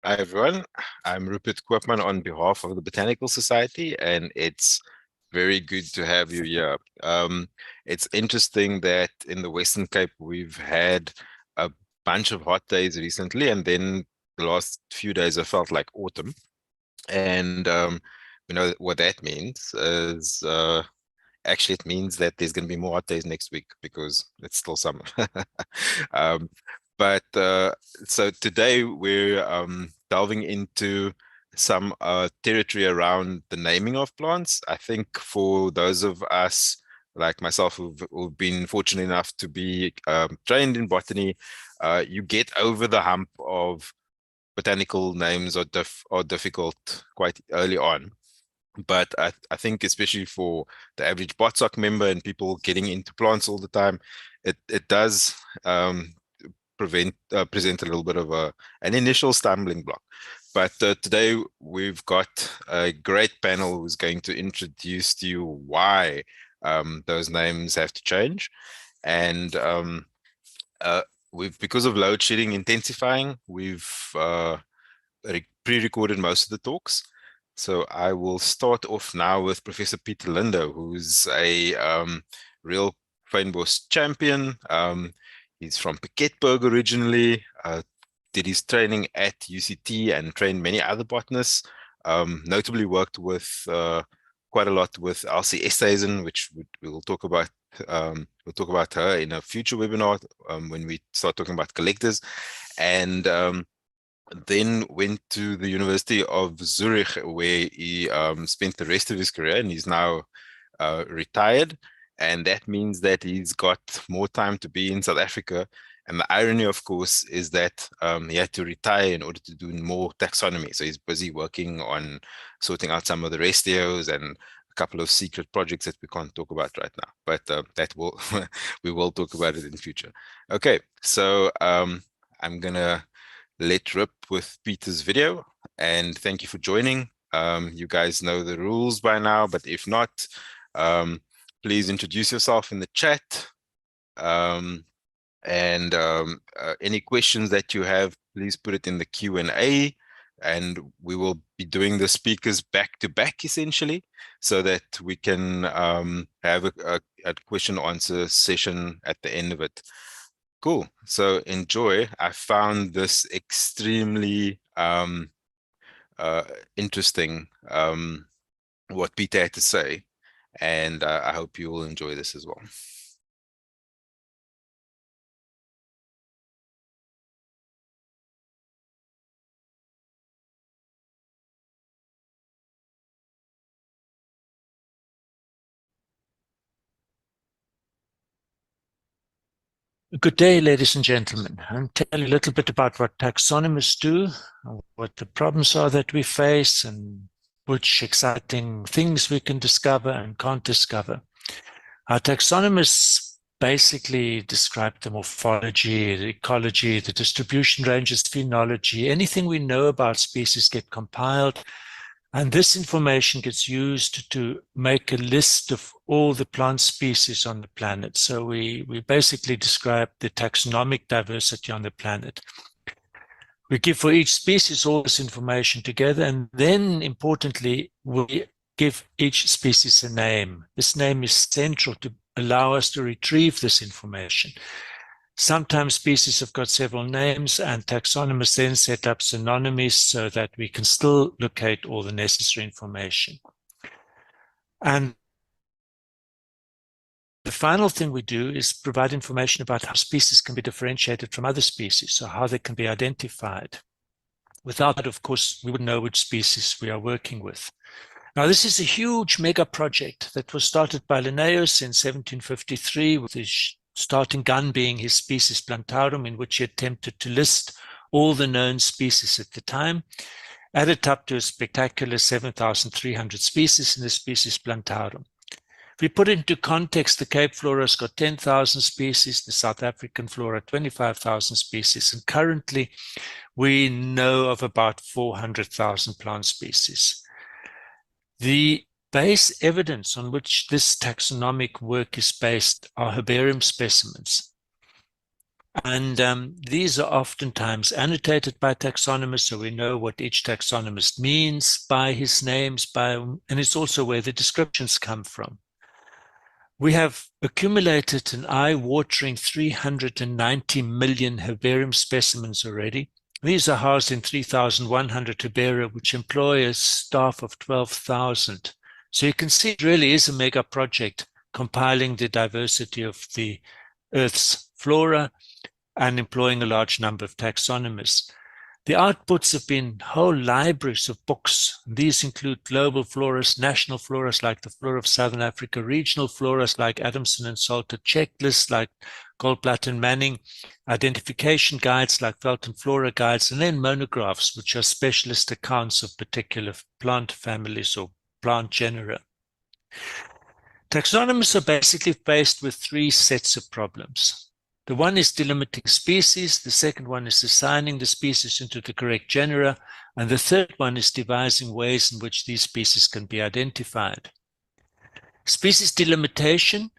Hi everyone, I'm Rupert Koopman on behalf of the Botanical Society, and it's very good to have you here. It's interesting that in the Western Cape we've had a bunch of hot days recently, and then the last few days I felt like autumn. And you know what that means is actually it means that there's going to be more hot days next week because it's still summer. um, but so today we're delving into some territory around the naming of plants. I think for those of us like myself who've been fortunate enough to be trained in botany, you get over the hump of botanical names are difficult quite early on. But I think especially for the average BotSoc member and people getting into plants all the time, it does present a little bit of an initial stumbling block. But today we've got a great panel who's going to introduce to you why those names have to change. And because of load shedding intensifying, we've pre-recorded most of the talks. So I will start off now with Professor Peter Linder, who's a real fynbos champion. He's from Piketberg originally, did his training at UCT and trained many other botanists, notably worked with quite a lot with Elsie Esthuizen, which we'll talk about. We'll talk about her in a future webinar when we start talking about collectors. And then went to the University of Zurich, where he spent the rest of his career, and he's now retired. And that means that he's got more time to be in South Africa. And the irony, of course, is that he had to retire in order to do more taxonomy. So he's busy working on sorting out some of the restios and a couple of secret projects that we can't talk about right now. But that will we will talk about it in future. Okay, so I'm gonna let rip with Peter's video, and thank you for joining. You guys know the rules by now, but if not, please introduce yourself in the chat. Any questions that you have, please put it in the Q&A, and we will be doing the speakers back to back essentially, so that we can have a question answer session at the end of it. Cool. So enjoy. I found this extremely interesting, what Peter had to say, and I hope you will enjoy this as well. Good day, ladies and gentlemen. I'll tell you a little bit about what taxonomists do, what the problems are that we face, and which exciting things we can discover and can't discover. Our taxonomists basically describe the morphology, the ecology, the distribution ranges, phenology, anything we know about species get compiled. And this information gets used to make a list of all the plant species on the planet. So we basically describe the taxonomic diversity on the planet. We give for each species all this information together, and then importantly, we give each species a name. This name is central to allow us to retrieve this information. Sometimes species have got several names, and taxonomists then set up synonymies so that we can still locate all the necessary information. And the final thing we do is provide information about how species can be differentiated from other species, so how they can be identified. Without that, of course, we wouldn't know which species we are working with. Now, this is a huge mega project that was started by Linnaeus in 1753 with his starting gun being his Species Plantarum, in which he attempted to list all the known species at the time, added up to a spectacular 7,300 species in the Species Plantarum. If we put it into context, the Cape Flora's got 10,000 species, the South African flora 25,000 species, and currently we know of about 400,000 plant species. The base evidence on which this taxonomic work is based are herbarium specimens. And these are oftentimes annotated by taxonomists, so we know what each taxonomist means by his names, and it's also where the descriptions come from. We have accumulated an eye-watering 390 million herbarium specimens already. These are housed in 3,100 herbaria, which employ a staff of 12,000. So you can see it really is a mega project compiling the diversity of the Earth's flora and employing a large number of taxonomists. The outputs have been whole libraries of books. These include global floras, national floras like the Flora of Southern Africa, regional floras like Adamson and Salter, checklists like Goldblatt and Manning, identification guides like Felton Flora guides, and then monographs, which are specialist accounts of particular plant families or plant genera. Taxonomists are basically faced with three sets of problems. The one is delimiting species, the second one is assigning the species into the correct genera, and the third one is devising ways in which these species can be identified. Species delimitation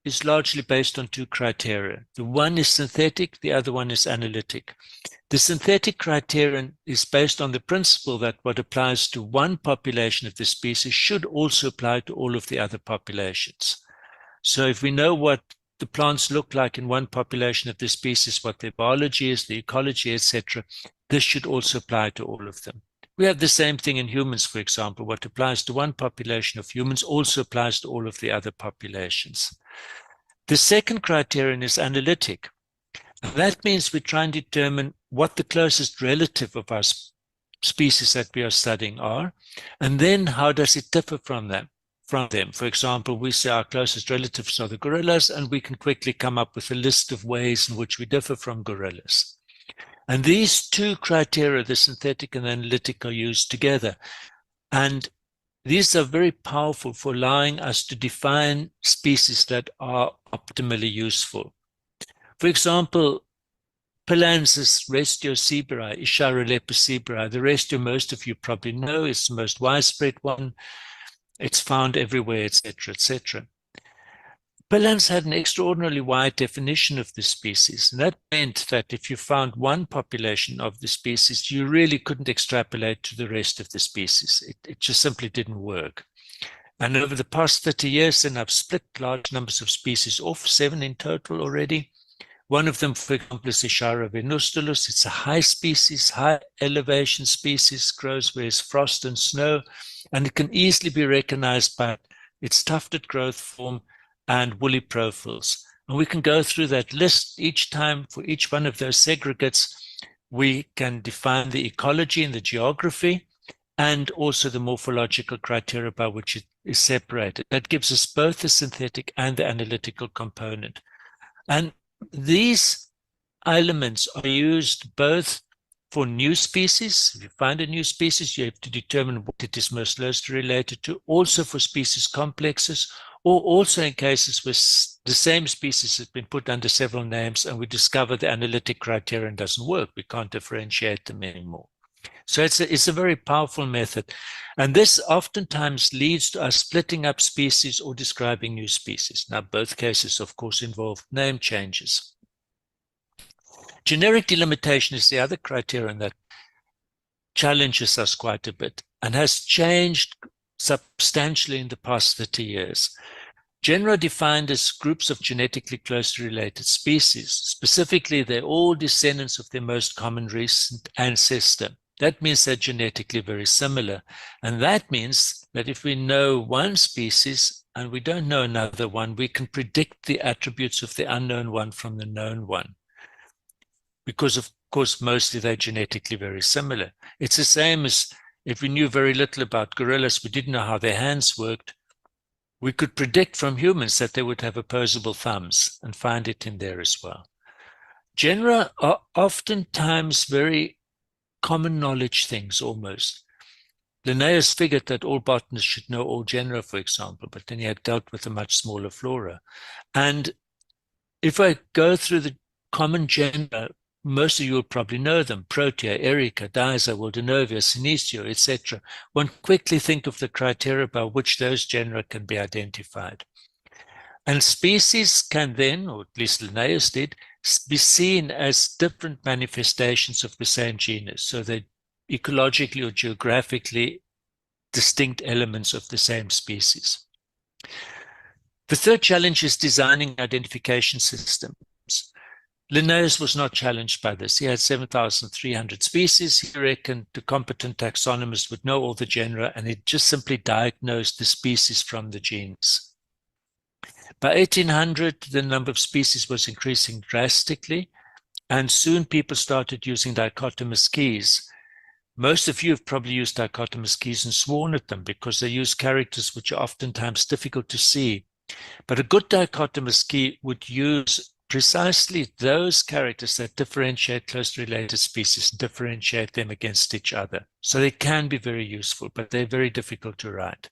is largely based on two criteria. The one is synthetic, the other one is analytic. The synthetic criterion is based on the principle that what applies to one population of the species should also apply to all of the other populations. So if we know what the plants look like in one population of the species, what their biology is, the ecology, etc., this should also apply to all of them. We have the same thing in humans, for example. What applies to one population of humans also applies to all of the other populations. The second criterion is analytic. And that means we try and determine what the closest relative of our species that we are studying are, and then how does it differ from them. For example, we say our closest relatives are the gorillas, and we can quickly come up with a list of ways in which we differ from gorillas. And these two criteria, the synthetic and analytic, are used together. And these are very powerful for allowing us to define species that are optimally useful. For example, Palansis restiocebrae, Ishara lepocebrae, the restio most of you probably know is the most widespread one. It's found everywhere, etc., etc. Palans had an extraordinarily wide definition of the species, and that meant that if you found one population of the species, you really couldn't extrapolate to the rest of the species. It just simply didn't work. And over the past 30 years, then I've split large numbers of species off, 7 in total already. One of them, for example, is Ishara venustulus. It's a high species, high elevation species, grows where there's frost and snow, and it can easily be recognized by its tufted growth form and woolly profiles. And we can go through that list each time. For each one of those segregates, we can define the ecology and the geography, and also the morphological criteria by which it is separated. That gives us both the synthetic and the analytical component. And these elements are used both for new species. If you find a new species, you have to determine what it is most closely related to, also for species complexes, or also in cases where the same species has been put under several names and we discover the analytic criterion doesn't work. We can't differentiate them anymore. So it's a very powerful method. And this oftentimes leads to us splitting up species or describing new species. Now, both cases, of course, involve name changes. Generic delimitation is the other criterion that challenges us quite a bit and has changed substantially in the past 30 years. Genera are defined as groups of genetically closely related species. Specifically, they're all descendants of their most common recent ancestor. That means they're genetically very similar. And that means that if we know one species and we don't know another one, we can predict the attributes of the unknown one from the known one. Because, of course, mostly they're genetically very similar. It's the same as if we knew very little about gorillas, we didn't know how their hands worked, we could predict from humans that they would have opposable thumbs and find it in there as well. Genera are oftentimes very common knowledge things almost. Linnaeus figured that all botanists should know all genera, for example, but then he had dealt with a much smaller flora. And if I go through the common genera, most of you will probably know them: Protea, Erica, Diza, Wildernovia, Senecio, etc. One quickly think of the criteria by which those genera can be identified. And species can then, or at least Linnaeus did, be seen as different manifestations of the same genus. So they're ecologically or geographically distinct elements of the same species. The third challenge is designing identification systems. Linnaeus was not challenged by this. He had 7,300 species. He reckoned the competent taxonomist would know all the genera, and he just simply diagnosed the species from the genus. By 1800, the number of species was increasing drastically, and soon people started using dichotomous keys. Most of you have probably used dichotomous keys and sworn at them because they use characters which are oftentimes difficult to see. But a good dichotomous key would use precisely those characters that differentiate closely related species, differentiate them against each other. So they can be very useful, but they're very difficult to write.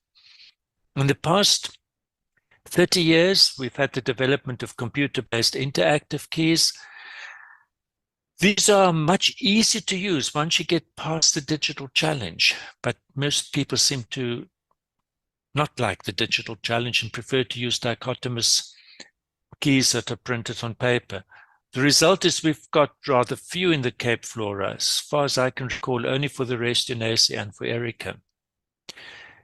In the past 30 years, we've had the development of computer-based interactive keys. These are much easier to use once you get past the digital challenge, but most people seem to not like the digital challenge and prefer to use dichotomous keys that are printed on paper. The result is we've got rather few in the Cape Flora, as far as I can recall, only for the Restinaceae and for Erica.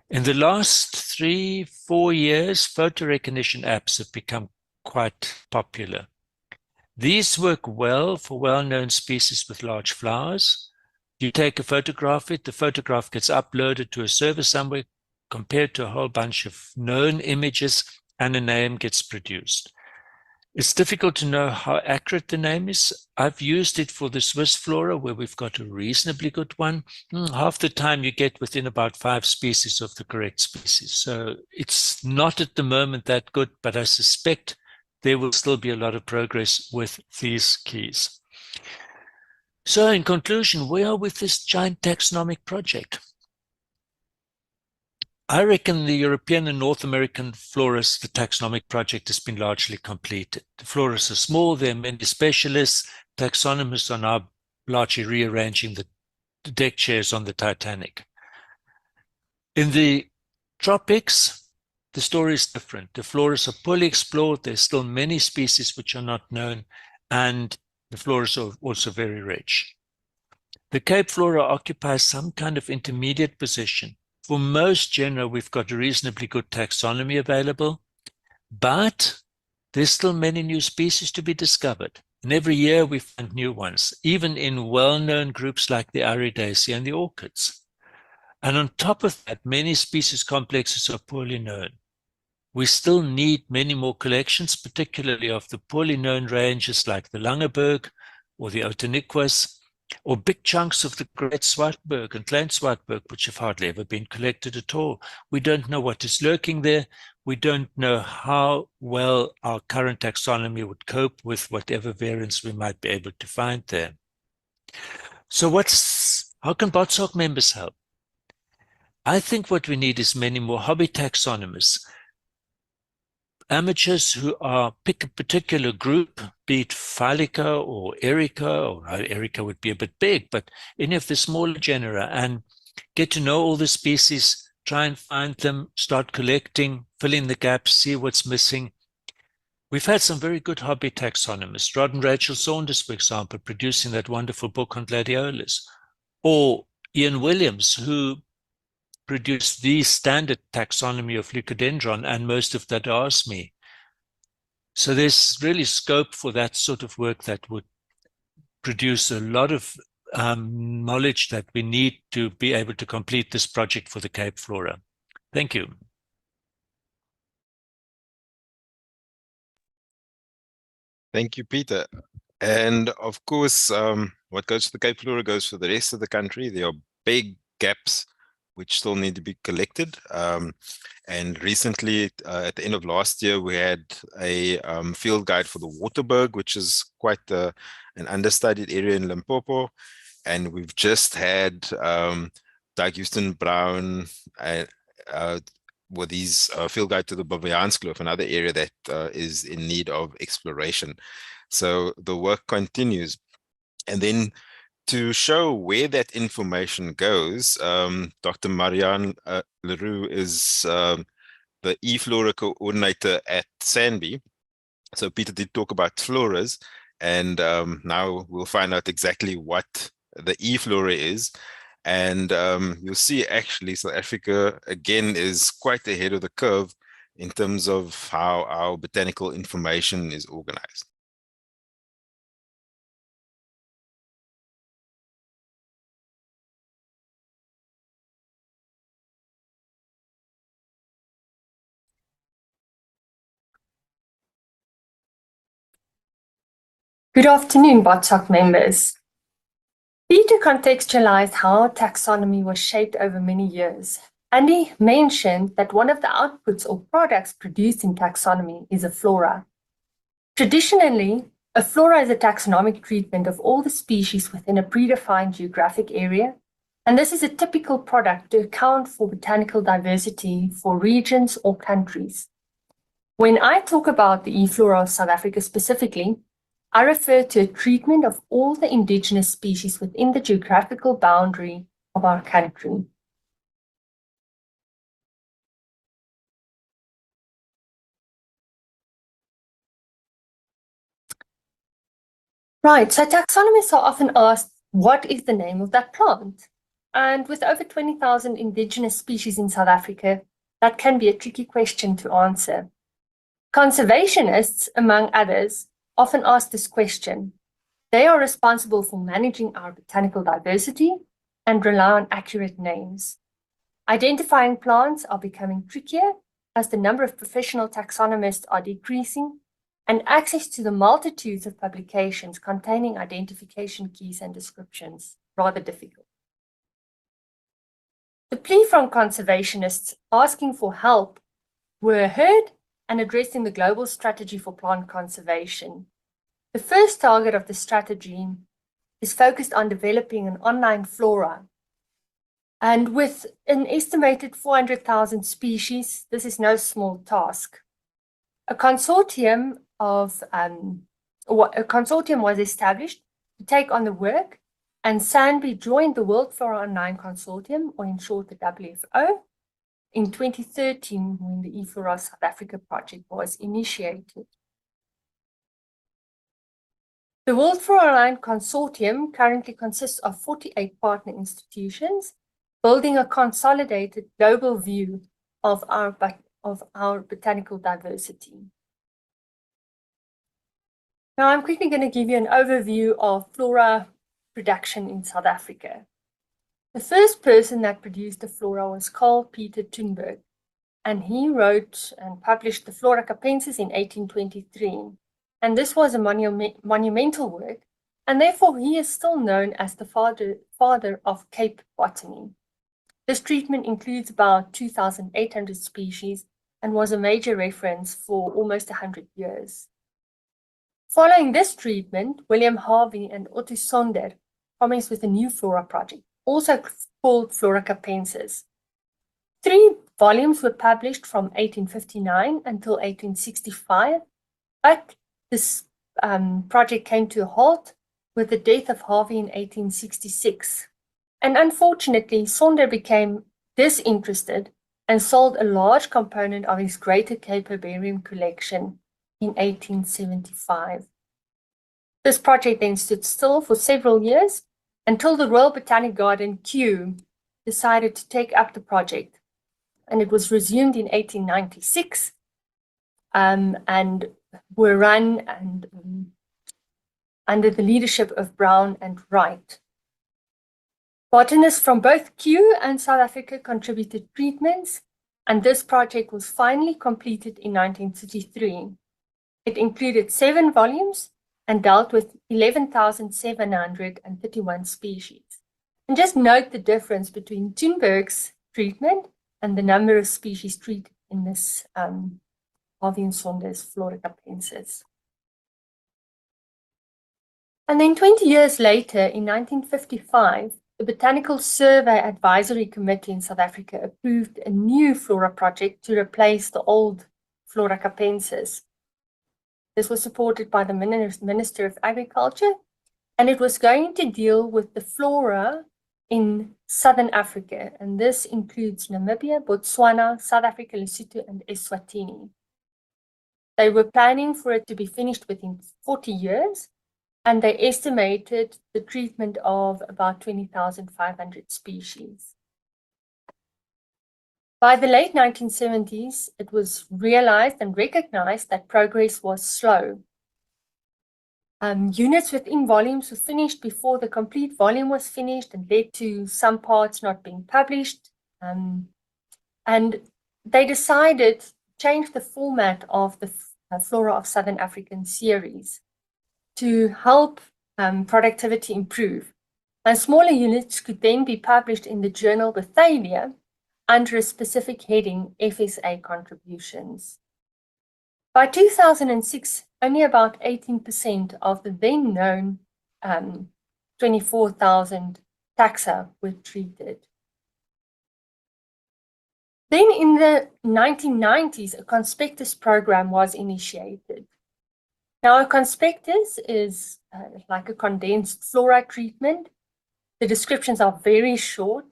In the last 3-4 years, photo recognition apps have become quite popular. These work well for well-known species with large flowers. You take a photograph, the photograph gets uploaded to a server somewhere, compared to a whole bunch of known images, and a name gets produced. It's difficult to know how accurate the name is. I've used it for the Swiss flora, where we've got a reasonably good one. Half the time you get within about 5 species of the correct species. So it's not at the moment that good, but I suspect there will still be a lot of progress with these keys. So in conclusion, where are we with this giant taxonomic project? I reckon the European and North American floras, the taxonomic project has been largely completed. The floras are small, there are many specialists. Taxonomists are now largely rearranging the deck chairs on the Titanic. In the tropics, the story is different. The floras are poorly explored. There's still many species which are not known, and the floras are also very rich. The Cape Flora occupies some kind of intermediate position. For most genera, we've got a reasonably good taxonomy available, but there's still many new species to be discovered. And every year we find new ones, even in well-known groups like the Iridaceae and the orchids. And on top of that, many species complexes are poorly known. We still need many more collections, particularly of the poorly known ranges like the Langeberg or the Otaniquas, or big chunks of the Great Swartberg and Klein Swartberg, which have hardly ever been collected at all. We don't know what is lurking there. we don't know how well our current taxonomy would cope with whatever variants we might be able to find there. So how can BotSoc members help? I think what we need is many more hobby taxonomists, amateurs who pick a particular group, be it Phylica or Erica, or Erica would be a bit big, but any of the smaller genera, and get to know all the species, try and find them, start collecting, fill in the gaps, see what's missing. We've had some very good hobby taxonomists, Rod and Rachel Saunders, for example, producing that wonderful book on gladiolus, or Ian Williams, who produced the standard taxonomy of Leucodendron and most of that arsme. So there's really scope for that sort of work that would produce a lot of knowledge that we need to be able to complete this project for the Cape Flora. Thank you. Thank you, Peter. And of course, what goes to the Cape Flora goes for the rest of the country. There are big gaps which still need to be collected. And recently, at the end of last year, we had a field guide for the Waterberg, which is quite an understudied area in Limpopo. And we've just had Doug Houston Brown with his field guide to the Baviaanskloof, another area that is in need of exploration. So the work continues. And then to show where that information goes, Dr. Marianne le Roux is the EFlora coordinator at SANBI. So Peter did talk about floras, and now we'll find out exactly what the EFlora is. And you'll see actually South Africa, again, is quite ahead of the curve in terms of how our botanical information is organized. Good afternoon, BotSoc members. Peter contextualized how taxonomy was shaped over many years, and he mentioned that one of the outputs or products produced in taxonomy is a flora. Traditionally, a flora is a taxonomic treatment of all the species within a predefined geographic area, and this is a typical product to account for botanical diversity for regions or countries. When I talk about the EFlora of South Africa specifically, I refer to a treatment of all the indigenous species within the geographical boundary of our country. Right, so taxonomists are often asked, what is the name of that plant? And with over 20,000 indigenous species in South Africa, that can be a tricky question to answer. Conservationists, among others, often ask this question. They are responsible for managing our botanical diversity and rely on accurate names. Identifying plants are becoming trickier as the number of professional taxonomists are decreasing and access to the multitudes of publications containing identification keys and descriptions rather difficult. The plea from conservationists asking for help were heard and addressed in the global strategy for plant conservation. The first target of the strategy is focused on developing an online flora. And with an estimated 400,000 species, this is no small task. A consortium was established to take on the work, and SANBI joined the World Flora Online Consortium, or in short the WFO, in 2013 when the EFlora South Africa project was initiated. The World Flora Online Consortium currently consists of 48 partner institutions, building a consolidated global view of our botanical diversity. Now I'm quickly going to give you an overview of flora production in South Africa. The first person that produced the flora was Carl Peter Thunberg, and he wrote and published the Flora Capensis in 1823. And this was a monumental work, and therefore he is still known as the father of Cape botany. This treatment includes about 2,800 species and was a major reference for almost 100 years. Following this treatment, William Harvey and Otto Sonder commenced with a new Flora project, also called Flora Capensis. 3 volumes were published from 1859 until 1865, but this project came to a halt with the death of Harvey in 1866. And unfortunately, Sonder became disinterested and sold a large component of his Greater Cape herbarium collection in 1875. This project then stood still for several years until the Royal Botanic Garden, Kew, decided to take up the project. And it was resumed in 1896 and were run under the leadership of Brown and Wright. Botanists from both Kew and South Africa contributed treatments, and this project was finally completed in 1933. It included 7 volumes and dealt with 11,731 species. And just note the difference between Thunberg's treatment and the number of species treated in this Harvey and Sonder's Flora Capensis. And then 20 years later, in 1955, the Botanical Survey Advisory Committee in South Africa approved a new Flora project to replace the old Flora Capensis. This was supported by the Minister of Agriculture, and it was going to deal with the flora in Southern Africa, and this includes Namibia, Botswana, South Africa, Lesotho, and Eswatini. They were planning for it to be finished within 40 years, and they estimated the treatment of about 20,500 species. By the late 1970s, it was realized and recognized that progress was slow. Units within volumes were finished before the complete volume was finished and led to some parts not being published. And they decided to change the format of the Flora of Southern African series to help productivity improve. And smaller units could then be published in the journal Bathalia under a specific heading, FSA Contributions. By 2006, only about 18% of the then known 24,000 taxa were treated. Then in the 1990s, a Conspectives program was initiated. Now, a Conspectives is like a condensed flora treatment. The descriptions are very short,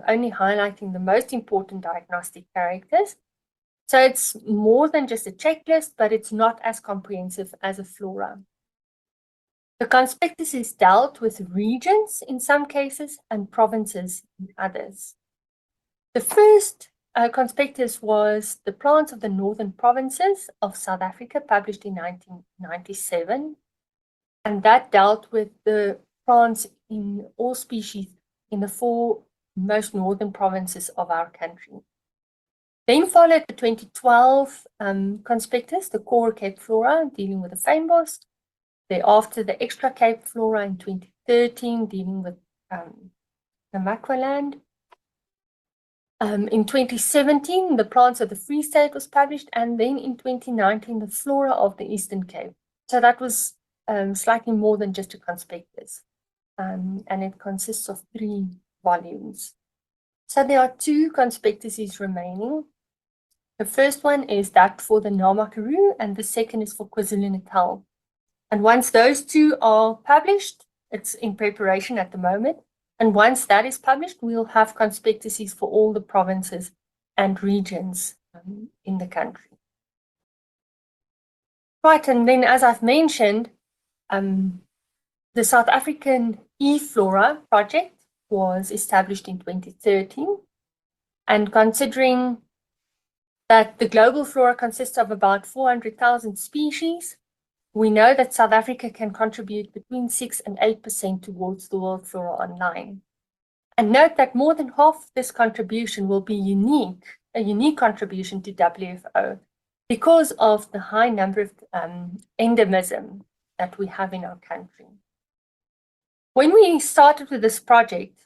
only highlighting the most important diagnostic characters. So it's more than just a checklist, but it's not as comprehensive as a flora. The Conspectives is dealt with regions in some cases and provinces in others. The first Conspectives was the plants of the northern provinces of South Africa, published in 1997. And that dealt with the plants in all species in the 4 most northern provinces of our country. Then followed the 2012 Conspectives, the core Cape Flora, dealing with the fynbos. Thereafter, the extra Cape Flora in 2013, dealing with the Makwaland. In 2017, the plants of the Free State was published, and then in 2019, the Flora of the Eastern Cape. So that was slightly more than just a Conspectives, and it consists of 3 volumes. So there are 2 Conspectives remaining. The first one is that for the Namakuru, and the second is for KwaZulu-Natal. And once those 2 are published, it's in preparation at the moment. And once that is published, we'll have Conspectives for all the provinces and regions in the country. Right, and then as I've mentioned, the South African EFlora project was established in 2013. And considering that the global flora consists of about 400,000 species, we know that South Africa can contribute between 6 and 8% towards the World Flora Online. And note that more than half of this contribution will be a unique contribution to WFO because of the high number of endemism that we have in our country. When we started with this project,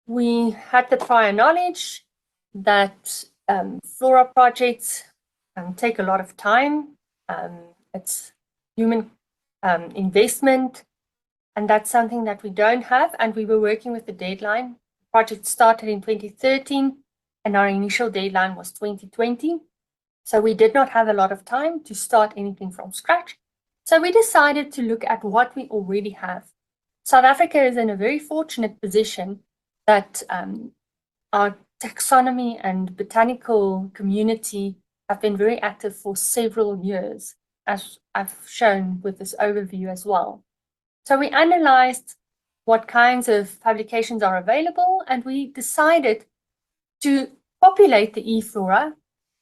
we had the prior knowledge that Flora projects take a lot of time. It's human investment, and that's something that we don't have. And we were working with the deadline. The project started in 2013, and our initial deadline was 2020. So we did not have a lot of time to start anything from scratch. So we decided to look at what we already have. South Africa is in a very fortunate position that our taxonomy and botanical community have been very active for several years, as I've shown with this overview as well. So we analyzed what kinds of publications are available, and we decided to populate the EFlora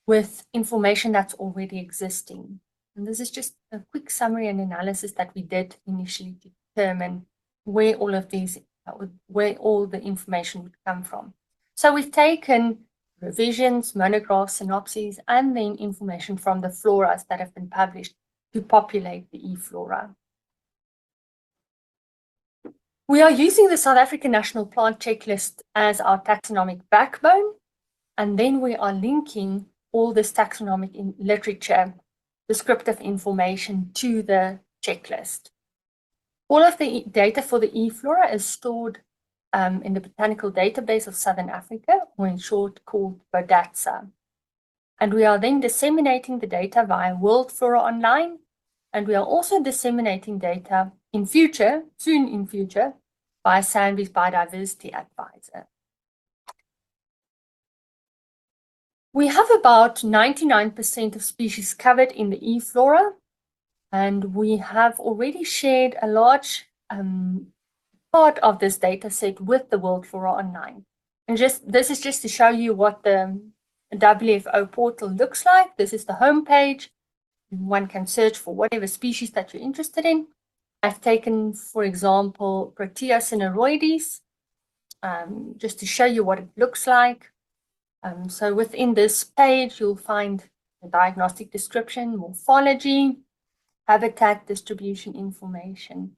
with information that's already existing. And this is just a quick summary and analysis that we did initially to determine where all of these, where all the information would come from. So we've taken revisions, monographs, synopses, and then information from the floras that have been published to populate the EFlora. We are using the South African National Plant Checklist as our taxonomic backbone, and then we are linking all this taxonomic literature, descriptive information to the checklist. All of the data for the EFlora is stored in the Botanical Database of Southern Africa, or in short called BODATSA. And we are then disseminating the data via World Flora Online, and we are also disseminating data in future, soon in future, by SANBI's Biodiversity Advisor. We have about 99% of species covered in the EFlora, and we have already shared a large part of this data set with the World Flora Online. And this is just to show you what the WFO portal looks like. This is the homepage. One can search for whatever species that you're interested in. I've taken, for example, Preez cineroides, just to show you what it looks like. So within this page, you'll find the diagnostic description, morphology, habitat distribution information,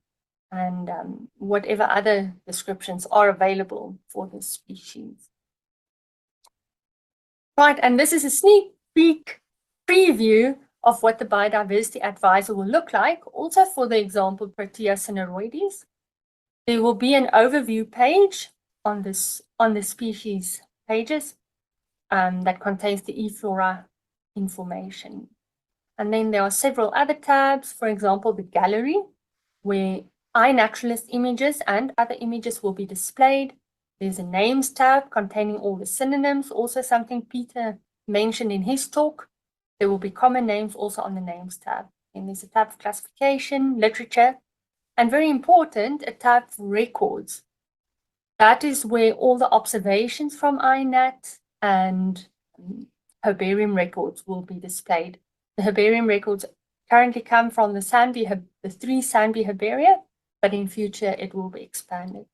and whatever other descriptions are available for this species. Right, and this is a sneak peek preview of what the Biodiversity Advisor will look like. Also for the example, Preez cineroides, there will be an overview page on the species pages that contains the EFlora information. And then there are several other tabs, for example, the gallery, where iNaturalist images and other images will be displayed. There's a names tab containing all the synonyms, also something Peter mentioned in his talk. There will be common names also on the names tab. And there's a tab for classification, literature, and very important, a tab for records. That is where all the observations from iNat and herbarium records will be displayed. The herbarium records currently come from the 3 SANBI herbaria, but in future it will be expanded.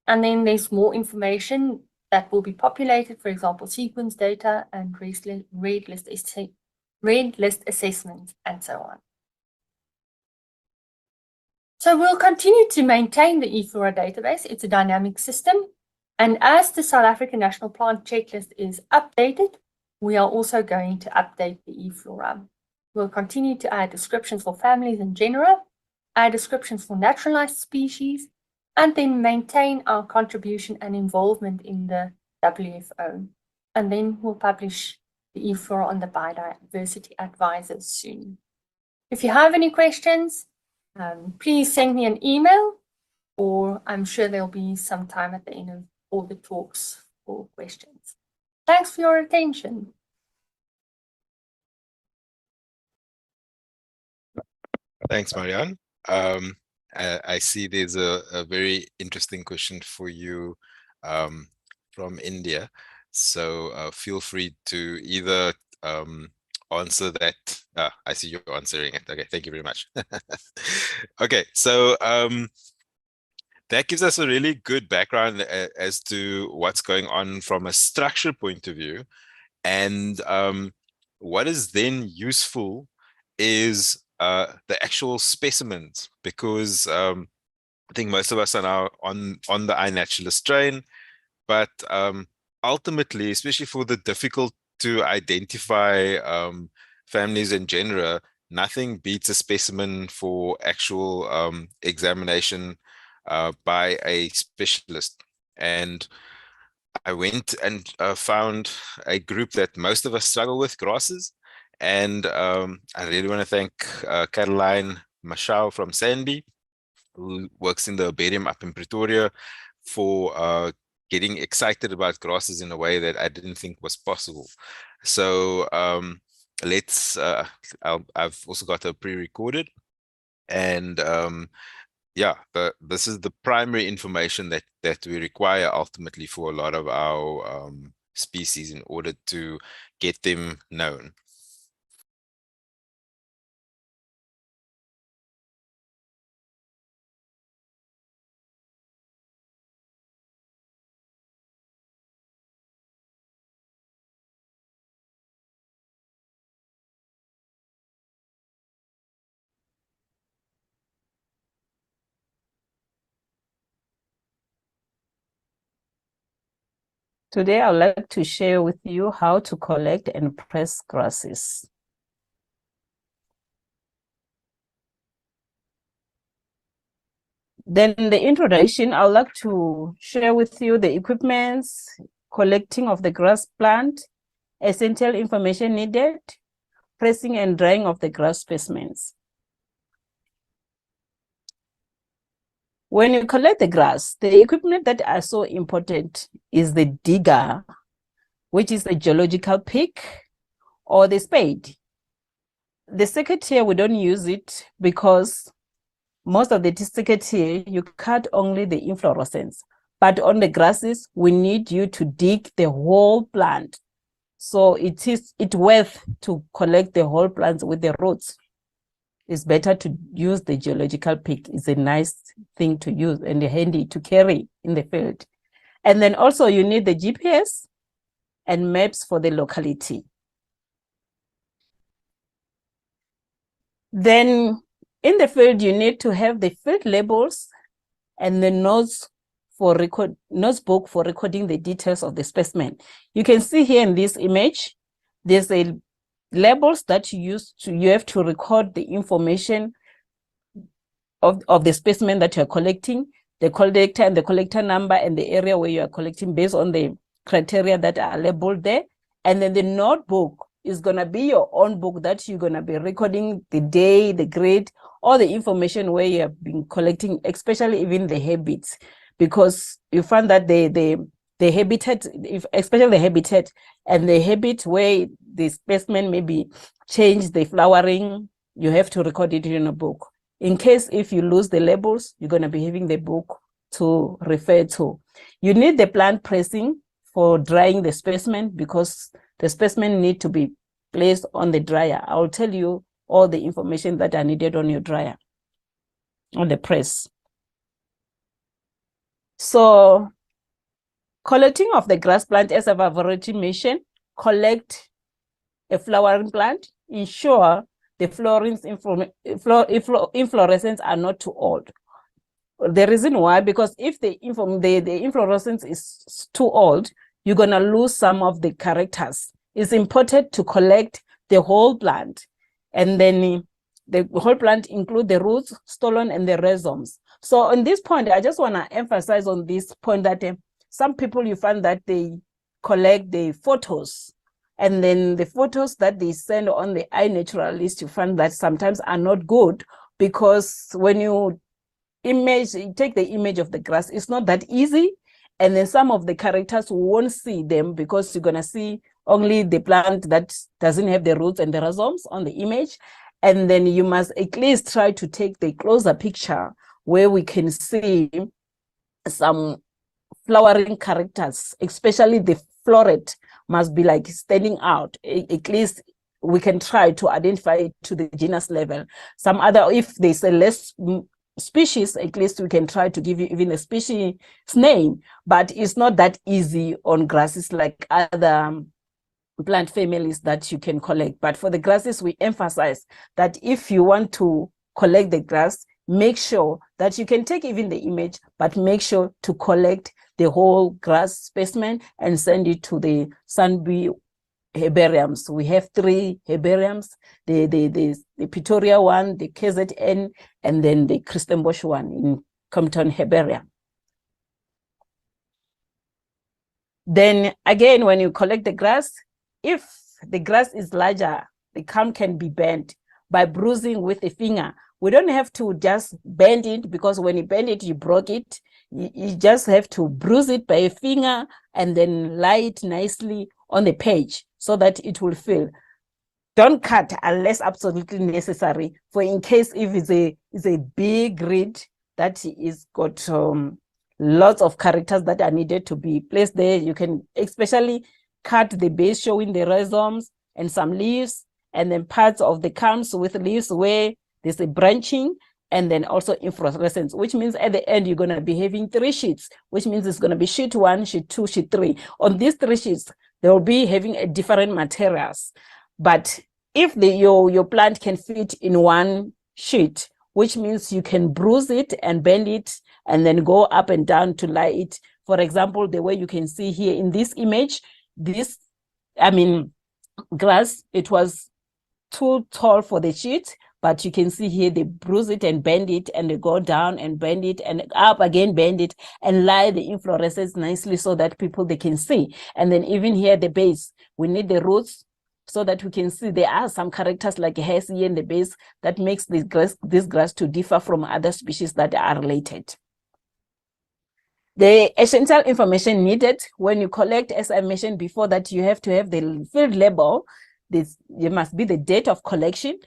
And then there's more information that will be populated, for example, sequence data and red list assessments, and so on. So we'll continue to maintain the EFlora database. It's a dynamic system. And as the South African National Plant Checklist is updated, we are also going to update the EFlora. We'll continue to add descriptions for families and genera, add descriptions for naturalized species, and then maintain our contribution and involvement in the WFO. And then we'll publish the EFlora on the Biodiversity Advisor soon. If you have any questions, please send me an email, or I'm sure there'll be some time at the end of all the talks for questions. Thanks for your attention. Thanks, Marianne. I see there's a very interesting question for you from India. So feel free to either answer that. I see you're answering it. Okay, thank you very much. Okay, so that gives us a really good background as to what's going on from a structure point of view. And what is then useful is the actual specimens, because I think most of us are now on the iNaturalist train, but ultimately, especially for the difficult to identify families and genera, nothing beats a specimen for actual examination by a specialist. And I went and found a group that most of us struggle with, grasses. And I really want to thank Caroline Mashau from Sandy, who works in the herbarium up in Pretoria, for getting excited about grasses in a way that I didn't think was possible. So let's, I've also got a pre-recorded, and yeah, this is the primary information that we require ultimately for a lot of our species in order to get them known. Today, I'd like to share with you how to collect and press grasses. Then the introduction, I'd like to share with you the equipments, collecting of the grass plant, essential information needed, pressing and drying of the grass specimens. When you collect the grass, the equipment that are so important is the digger, which is the geological pick, or the spade. The second here, we don't use it because most of the second here, you cut only the inflorescence. But on the grasses, we need you to dig the whole plant. So it's worth to collect the whole plants with the roots. It's better to use the geological pick. It's a nice thing to use and handy to carry in the field. And then also you need the GPS and maps for the locality. Then in the field, you need to have the field labels and the notes for notebook for recording the details of the specimen. You can see here in this image, there's a labels that you have to record the information of the specimen that you're collecting, the collector and the collector number and the area where you are collecting based on the criteria that are labeled there. And then the notebook is going to be your own book that you're going to be recording the day, the grade, all the information where you have been collecting, especially even the habits, because you find that the habitat, especially the habitat and the habit where the specimen maybe change the flowering, you have to record it in a book. In case if you lose the labels, you're going to be having the book to refer to. You need the plant pressing for drying the specimen because the specimen need to be placed on the dryer. I'll tell you all the information that are needed on your dryer, on the press. So collecting of the grass plant, as I've already mentioned, collect a flowering plant, ensure the inflorescence are not too old. The reason why, because if the inflorescence is too old, you're going to lose some of the characters. It's important to collect the whole plant. And then the whole plant include the roots, stolon, and the rhizomes. So on this point, I just want to emphasize on this point that some people, you find that they collect the photos, and then the photos that they send on the iNaturalist, you find that sometimes are not good, because when you take the image of the grass, it's not that easy. And then some of the characters won't see them because you're going to see only the plant that doesn't have the roots and the rhizomes on the image. And then you must at least try to take the closer picture where we can see some flowering characters, especially the floret must be like standing out. At least we can try to identify it to the genus level. Some other, if there's a less species, at least we can try to give you even a species name, but it's not that easy on grasses like other plant families that you can collect. But for the grasses, we emphasize that if you want to collect the grass, make sure that you can take even the image, but make sure to collect the whole grass specimen and send it to the SANBI herbariums. We have 3 herbariums, the Pretoria one, the KZN, and then the Christenbosch one in Compton Herbarium. Then again, when you collect the grass, if the grass is larger, the culm can be bent by bruising with a finger. We don't have to just bend it, because when you bend it, you broke it. You just have to bruise it by a finger and then lie it nicely on the page so that it will fill. Don't cut unless absolutely necessary, for in case if it's a big reed that is got lots of characters that are needed to be placed there. You can especially cut the base showing the rhizomes and some leaves, and then parts of the culms with leaves where there's a branching, and then also inflorescence, which means at the end you're going to be having 3 sheets, which means it's going to be sheet 1, sheet 2, sheet 3. On these 3 sheets, they will be having a different materials. But if your plant can fit in 1 sheet, which means you can bruise it and bend it and then go up and down to lie it. For example, the way you can see here in this image, this, grass, it was too tall for the sheet, but you can see here they bruise it and bend it, and they go down and bend it and up again, bend it and lie the inflorescence nicely so that they can see. And then even here at the base, we need the roots so that we can see there are some characters like hairs here in the base that makes this grass to differ from other species that are related. The essential information needed when you collect, as I mentioned before, that you have to have the field label. There must be the date of collection,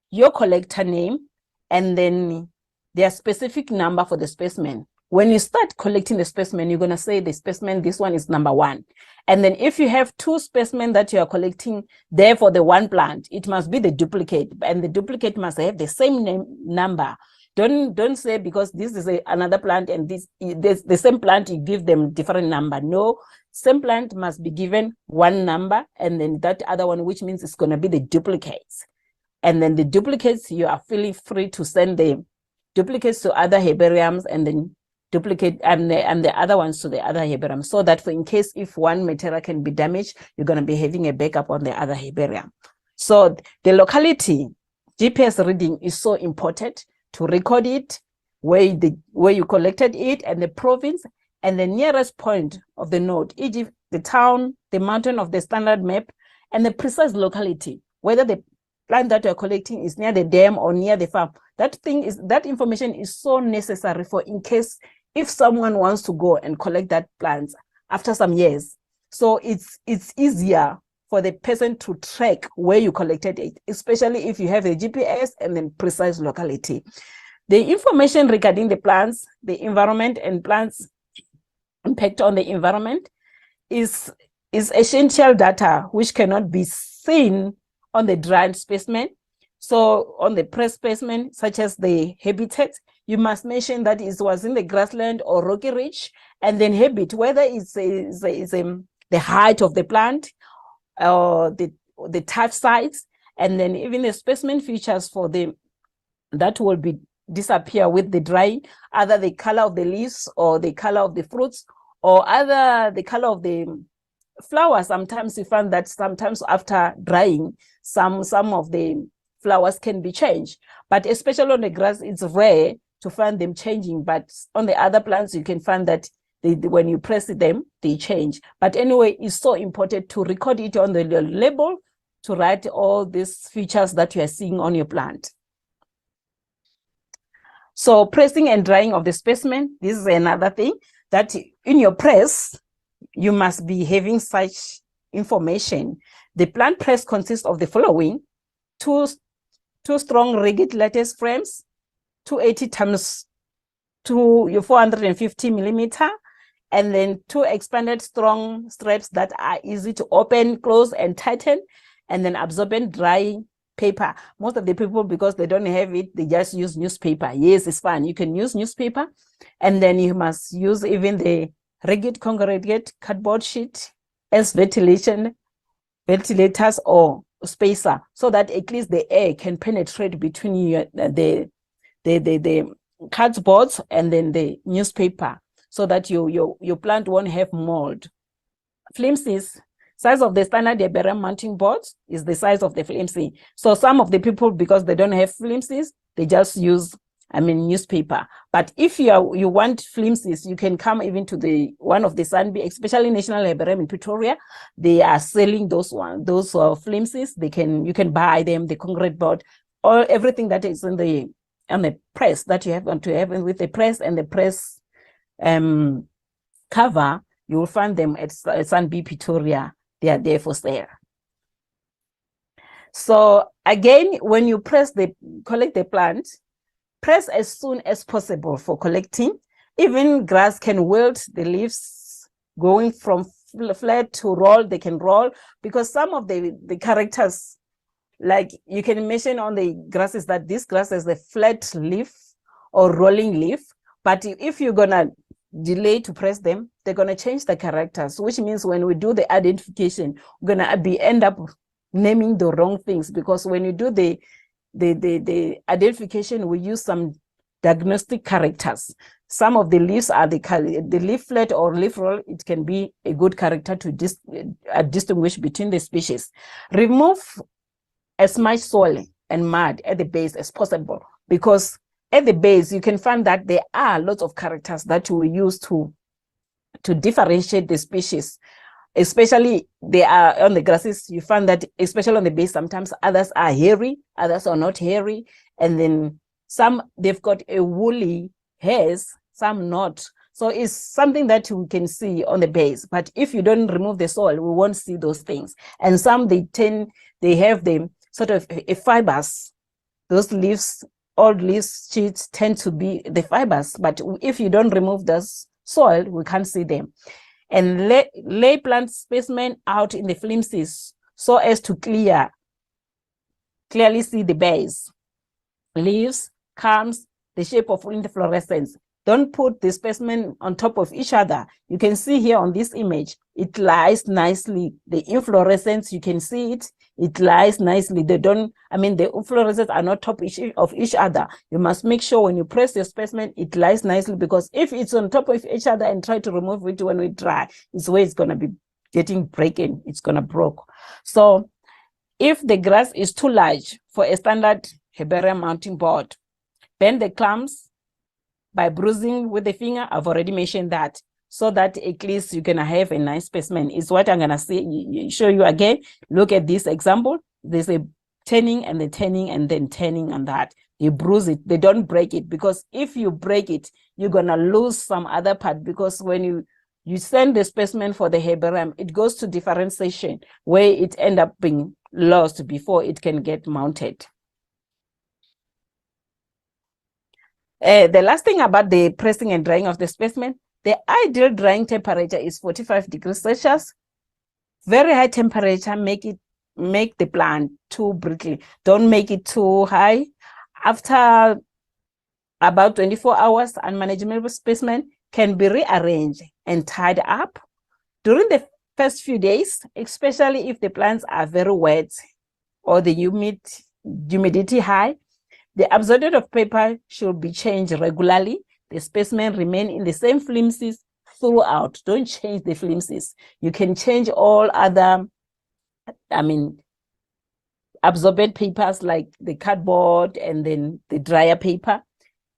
your collector name, and then their specific number for the specimen. When you start collecting the specimen, you're going to say the specimen, this one is number 1. And then if you have 2 specimens that you are collecting there for the 1 plant, it must be the duplicate, and the duplicate must have the same number. Don't say because this is another plant and this the same plant, you give them different number. No, same plant must be given 1 number, and then that other one, which means it's going to be the duplicates. And then the duplicates, you are feeling free to send the duplicates to other herbariums, and then duplicate and the other ones to the other herbarium, so that for in case if one material can be damaged, you're going to be having a backup on the other herbarium. So the locality GPS reading is so important to record it, where you collected it, and the province and the nearest point of the node, e.g. the town, the mountain of the standard map, and the precise locality, whether the plant that you're collecting is near the dam or near the farm. That information is so necessary for in case if someone wants to go and collect that plant after some years. So it's easier for the person to track where you collected it, especially if you have a GPS and then precise locality. The information regarding the plants, the environment, and plants' impact on the environment is essential data which cannot be seen on the dried specimen. So on the pressed specimen, such as the habitat, you must mention that it was in the grassland or rocky ridge, and then habit, whether it's the height of the plant or the touch size, and then even the specimen features for them that will be disappear with the drying, either the color of the leaves or the color of the fruits, or either the color of the flowers. Sometimes you find that sometimes after drying, some of the flowers can be changed, but especially on the grass, it's rare to find them changing. But on the other plants, you can find that when you press them, they change. But anyway, it's so important to record it on the label to write all these features that you are seeing on your plant. So pressing and drying of the specimen, this is another thing that in your press, you must be having such information. The plant press consists of the following: two strong rigid lattice frames, 280 times 450 millimeter, and then 2 expanded strong straps that are easy to open, close, and tighten, and then absorbent dry paper. Most of the people, because they don't have it, they just use newspaper. Yes, it's fine. You can use newspaper, and then you must use even the rigid congregate cardboard sheet as ventilators or spacer, so that at least the air can penetrate between the cardboards and then the newspaper, so that your plant won't have mold. Flimsies, Size of the standard herbarium mounting board is the size of the flimsy. So some of the people, because they don't have flimsies, they just use, newspaper. But if you want flimsies, you can come even to one of the Sunbee, especially National Herbarium in Pretoria. They are selling those flimsies. You can buy them, the concrete board, or everything that is on the press that you have to have with the press and the press cover. You will find them at Sunbee Pretoria. They are there for sale. So again, when you collect the plant, press as soon as possible for collecting. Even grass can wilt the leaves going from flat to roll. They can roll because some of the characters, like you can mention on the grasses that this grass has a flat leaf or rolling leaf. But if you're gonna delay to press them, they're going to change the characters, which means when we do the identification, we're going to end up naming the wrong things, because when you do the identification, we use some diagnostic characters. Some of the leaves are the leaflet or leaf roll. It can be a good character to distinguish between the species. Remove as much soil and mud at the base as possible, because at the base, you can find that there are lots of characters that we use to differentiate the species. Especially they are on the grasses, you find that, especially on the base, sometimes others are hairy, others are not hairy. And then some, they've got a woolly hairs, some not. So it's something that we can see on the base. But if you don't remove the soil, we won't see those things. And some, they have the sort of a fibers. Those leaves, old leaves sheets tend to be the fibers, but if you don't remove the soil, we can't see them. And lay plant specimen out in the flimsies so as to clearly see the base, leaves, culms, the shape of inflorescence. Don't put the specimen on top of each other. You can see here on this image, it lies nicely. The inflorescence, you can see it. It lies nicely. The inflorescences are not top of each other. You must make sure when you press your specimen, it lies nicely, because if it's on top of each other and try to remove it when we dry, it's where it's going to be getting breaking. It's going to break. So if the grass is too large for a standard herbarium mounting board, bend the clumps by bruising with the finger. I've already mentioned that, so that at least you're gonna have a nice specimen. Is what I'm gonna show you again. Look at this example. There's a turning and the turning and then turning on that. You bruise it, they don't break it, because if you break it, you're gonna lose some other part, because when you send the specimen for the herbarium, it goes to differentiation where it end up being lost before it can get mounted. The last thing about the pressing and drying of the specimen, the ideal drying temperature is 45 degrees Celsius. Very high temperature make the plant too brittle. Don't make it too high. After about 24 hours, unmanageable specimen can be rearranged and tied up. During the first few days, especially if the plants are very wet or the humidity high, the absorbent of paper should be changed regularly. The specimen remain in the same flimsies throughout. Don't change the flimsies. You can change all other, absorbent papers like the cardboard and then the dryer paper,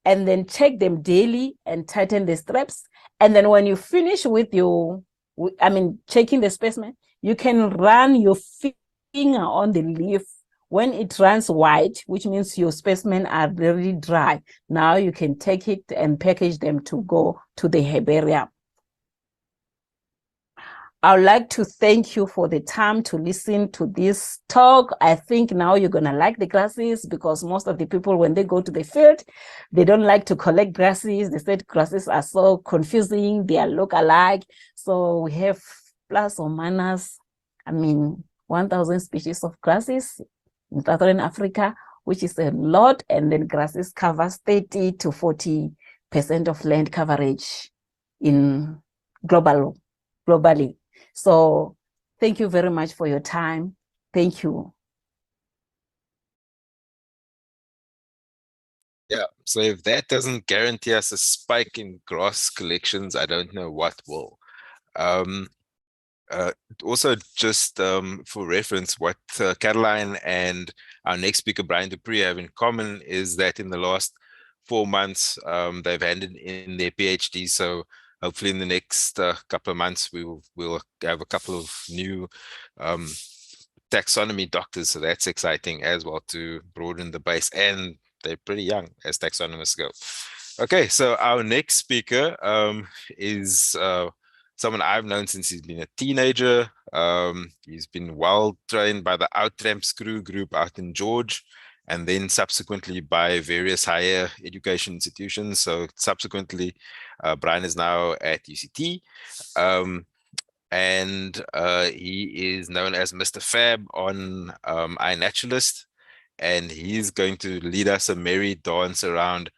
and then check them daily and tighten the straps. And then when you finish with checking the specimen, you can run your finger on the leaf. When it runs white, which means your specimen are very dry, now you can take it and package them to go to the herbarium. I would like to thank you for the time to listen to this talk. I think now you're going to like the grasses, because most of the people, when they go to the field, they don't like to collect grasses. They said grasses are so confusing. They are look alike. So we have plus or minus, 1,000 species of grasses in Southern Africa, which is a lot, and then grasses covers 30 to 40% of land coverage in globally. So thank you very much for your time. Thank you. Yeah, so if that doesn't guarantee us a spike in grass collections, I don't know what will. Also, just for reference, what Caroline and our next speaker, Brian Dupree, have in common is that in the last 4 months, they've handed in their PhD. So hopefully in the next couple of months, we'll have a couple of new taxonomy doctors. So that's exciting as well to broaden the base. And they're pretty young as taxonomists go. Okay, so our next speaker is someone I've known since he's been a teenager. He's been well trained by the Outramps crew group out in George, and then subsequently by various higher education institutions. So subsequently, Brian is now at UCT. And he is known as Mr. Fab on iNaturalist, and he's going to lead us a merry dance around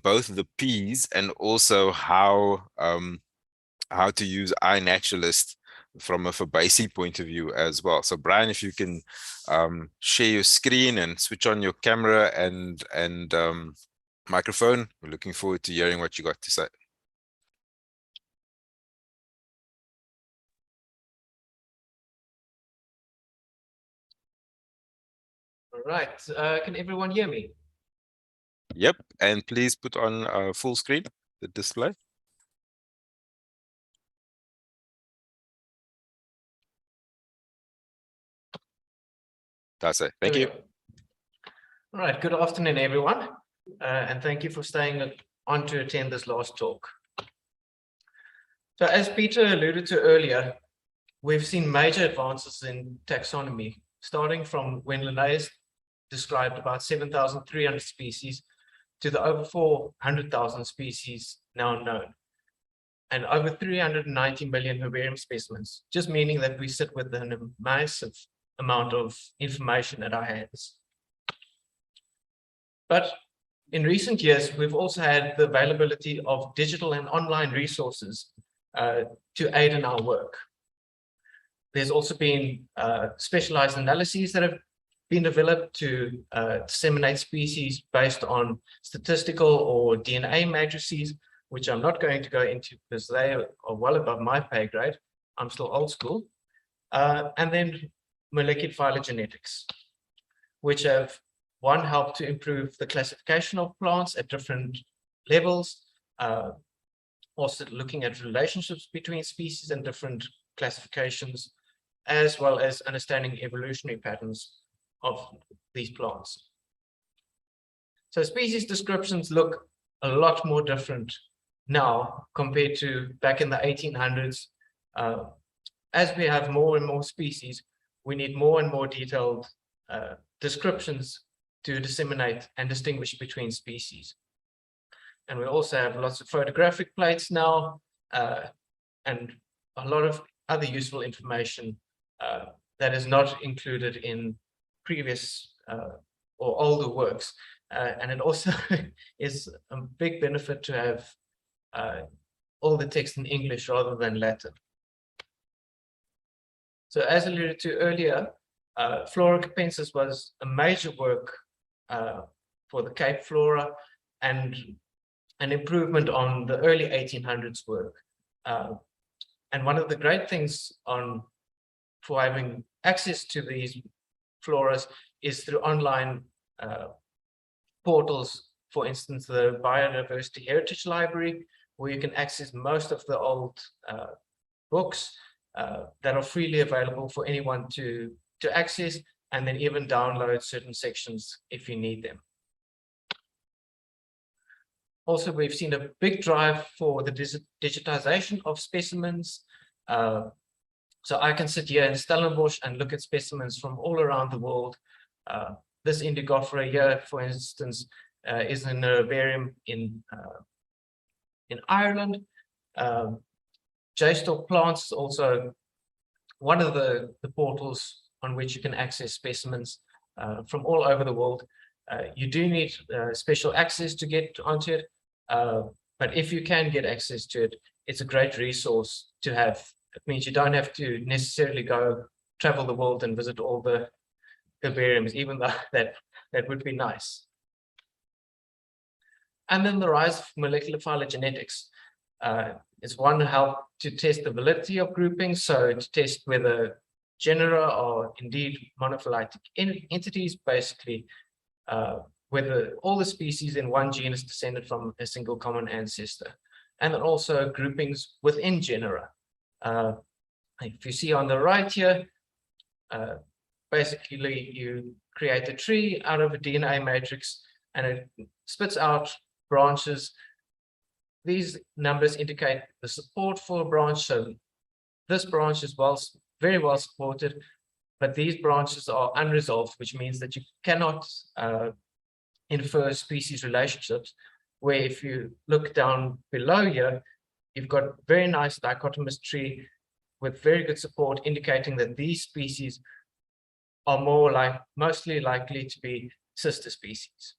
both the P's and also how to use iNaturalist from a Fabaceae point of view as well. So Brian, if you can share your screen and switch on your camera and microphone, we're looking forward to hearing what you got to say. All right, can everyone hear me? Yep, and please put on full screen, the display. That's it. Thank you. All right, good afternoon, everyone. And thank you for staying on to attend this last talk. So as Peter alluded to earlier, we've seen major advances in taxonomy, starting from when Linnaeus described about 7,300 species to the over 400,000 species now known, and over 390 million herbarium specimens, just meaning that we sit with a massive amount of information at our hands. But in recent years, we've also had the availability of digital and online resources to aid in our work. There's also been specialized analyses that have been developed to disseminate species based on statistical or DNA matrices, which I'm not going to go into because they are well above my pay grade. I'm still old school. And then molecular phylogenetics, which have, one, helped to improve the classification of plants at different levels, also looking at relationships between species and different classifications, as well as understanding evolutionary patterns of these plants. So species descriptions look a lot more different now compared to back in the 1800s. As we have more and more species, we need more and more detailed descriptions to disseminate and distinguish between species. And we also have lots of photographic plates now, and a lot of other useful information that is not included in previous or older works. And it also is a big benefit to have all the text in English rather than Latin. So as alluded to earlier, Flora Capensis was a major work for the Cape Flora and an improvement on the early 1800s work. And one of the great things for having access to these floras is through online portals, for instance, the Biodiversity Heritage Library, where you can access most of the old books that are freely available for anyone to access, and then even download certain sections if you need them. Also, we've seen a big drive for the digitization of specimens. So I can sit here in Stellenbosch and look at specimens from all around the world. This Indigofera here, for instance, is in a herbarium in Ireland. JSTOR Plants is also one of the portals on which you can access specimens from all over the world. You do need special access to get onto it, but if you can get access to it, it's a great resource to have. It means you don't have to necessarily travel the world and visit all the herbariums, even though that would be nice. And then the rise of molecular phylogenetics. It's one help to test the validity of groupings, so to test whether genera are indeed monophyletic entities, basically whether all the species in one genus descended from a single common ancestor, and then also groupings within genera. If you see on the right here, basically you create a tree out of a DNA matrix and it spits out branches. These numbers indicate the support for a branch, so this branch is very well supported, but these branches are unresolved, which means that you cannot infer species relationships, where if you look down below here, you've got a very nice dichotomous tree with very good support, indicating that these species are mostly likely to be sister species.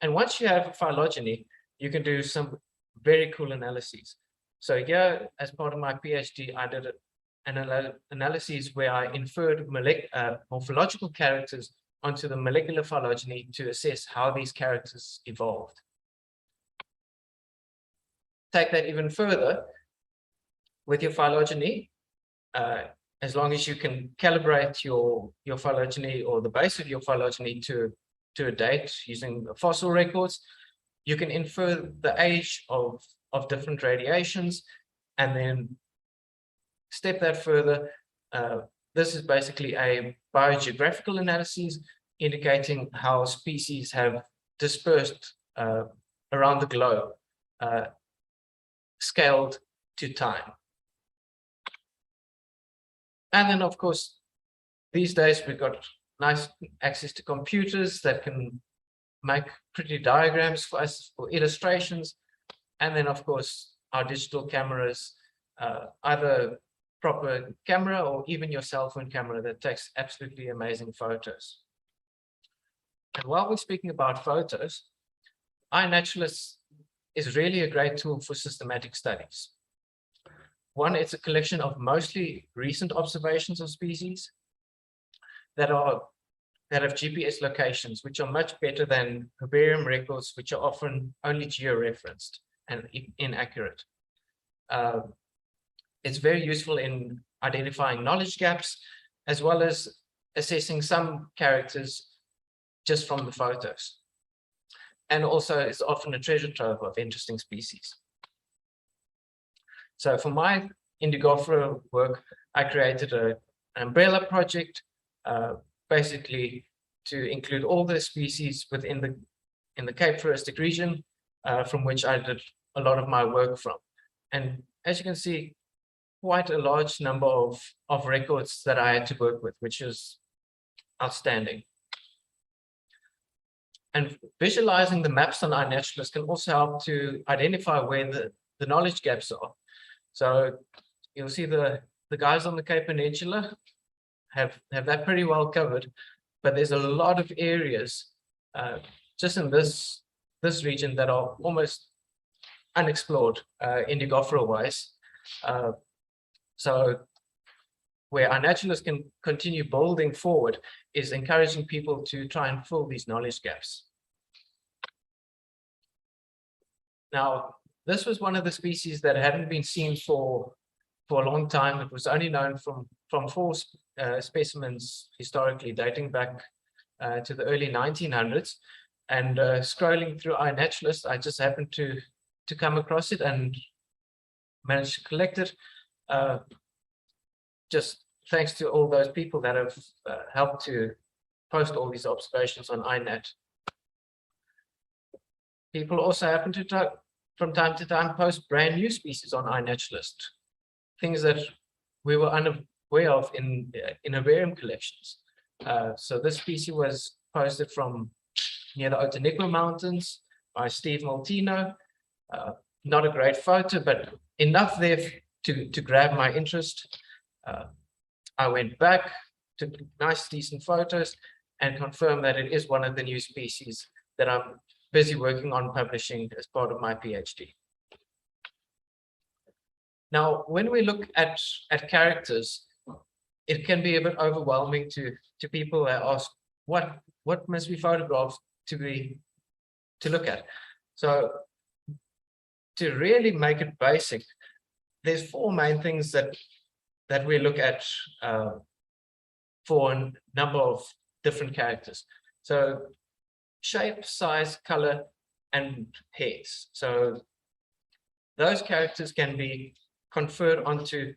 And once you have a phylogeny, you can do some very cool analyses. So here, as part of my PhD, I did an analysis where I inferred morphological characters onto the molecular phylogeny to assess how these characters evolved. Take that even further, with your phylogeny, as long as you can calibrate your phylogeny or the base of your phylogeny to a date using fossil records, you can infer the age of different radiations, and then step that further. This is basically a biogeographical analysis indicating how species have dispersed around the globe, scaled to time. And then, of course, these days we've got nice access to computers that can make pretty diagrams for us for illustrations. And then, of course, our digital cameras, either proper camera or even your cell phone camera that takes absolutely amazing photos. And while we're speaking about photos, iNaturalist is really a great tool for systematic studies. One, it's a collection of mostly recent observations of species that have GPS locations, which are much better than herbarium records, which are often only georeferenced and inaccurate. It's very useful in identifying knowledge gaps, as well as assessing some characters just from the photos. And also, it's often a treasure trove of interesting species. So for my Indigofera work, I created an umbrella project, basically to include all the species within the Cape Floristic region, from which I did a lot of my work from. And as you can see, quite a large number of records that I had to work with, which is outstanding. And visualizing the maps on iNaturalist can also help to identify where the knowledge gaps are. So you'll see the guys on the Cape Peninsula have that pretty well covered, but there's a lot of areas just in this region that are almost unexplored Indigofera wise. So where iNaturalist can continue building forward is encouraging people to try and fill these knowledge gaps. Now, this was one of the species that hadn't been seen for a long time. It was only known from 4 specimens historically, dating back to the early 1900s. And scrolling through iNaturalist, I just happened to come across it and managed to collect it. Just thanks to all those people that have helped to post all these observations on iNat. People also happen to, from time to time, post brand new species on iNaturalist, things that we were unaware of in herbarium collections. So this species was posted from near the Otaniqua Mountains by Steve Maltino. Not a great photo, but enough there to grab my interest. I went back, took nice, decent photos, and confirmed that it is one of the new species that I'm busy working on publishing as part of my PhD. Now, when we look at characters, it can be a bit overwhelming to people that ask, what must we photograph to look at? So to really make it basic, there's four main things that we look at for a number of different characters. So shape, size, color, and hairs. So those characters can be conferred onto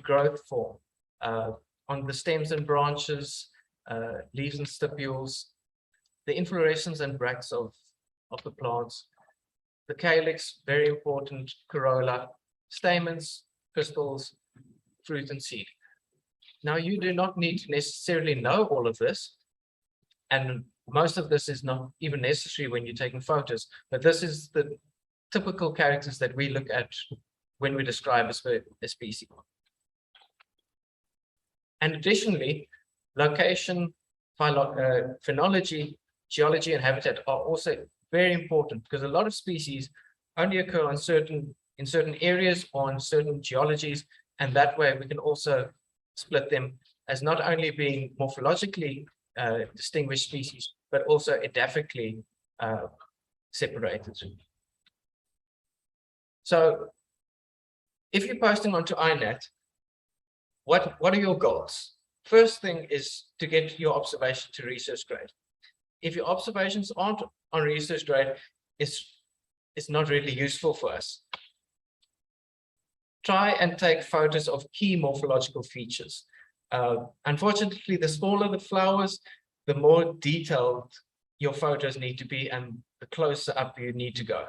growth form, on the stems and branches, leaves and stipules, the inflorescence and bracts of the plants, the calyx, very important, corolla, stamens, pistils, fruit and seed. Now, you do not need to necessarily know all of this, and most of this is not even necessary when you're taking photos, but this is the typical characters that we look at when we describe a species. And additionally, location, phenology, geology, and habitat are also very important, because a lot of species only occur in certain areas or in certain geologies, and that way we can also split them as not only being morphologically distinguished species, but also edaphically separated. So if you're posting onto INAT, what are your goals? First thing is to get your observation to research grade. If your observations aren't on research grade, it's not really useful for us. Try and take photos of key morphological features. Unfortunately, the smaller the flowers, the more detailed your photos need to be and the closer up you need to go.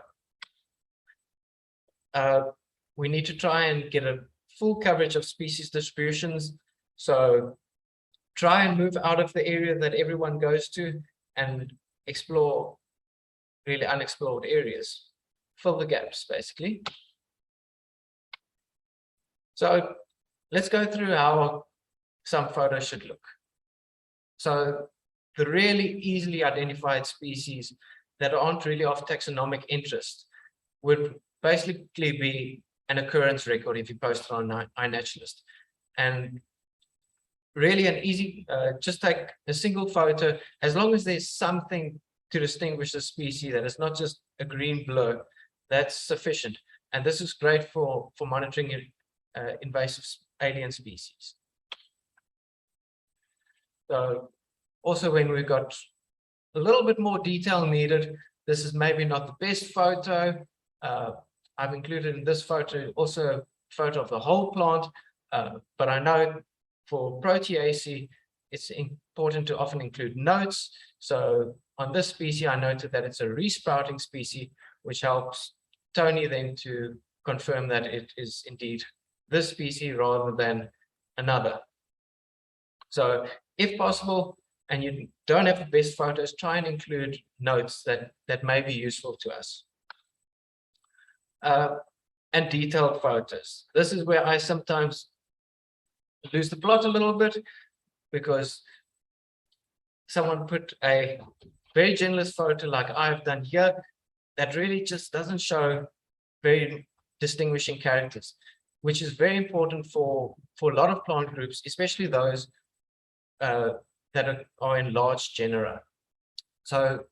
We need to try and get a full coverage of species distributions. So try and move out of the area that everyone goes to and explore really unexplored areas. Fill the gaps, basically. So let's go through how some photos should look. So the really easily identified species that aren't really of taxonomic interest would basically be an occurrence record if you post it on iNaturalist. And really an easy, just take a single photo, as long as there's something to distinguish the species that is not just a green blur, that's sufficient. And this is great for monitoring invasive alien species. So also when we've got a little bit more detail needed, this is maybe not the best photo. I've included in this photo also a photo of the whole plant, but I know for Proteaceae, it's important to often include notes. So on this species, I noted that it's a resprouting species, which helps Tony then to confirm that it is indeed this species rather than another. So if possible, and you don't have the best photos, try and include notes that may be useful to us. And detailed photos. This is where I sometimes lose the plot a little bit, because someone put a very generalist photo like I've done here that really just doesn't show very distinguishing characters, which is very important for a lot of plant groups, especially those that are in large genera. So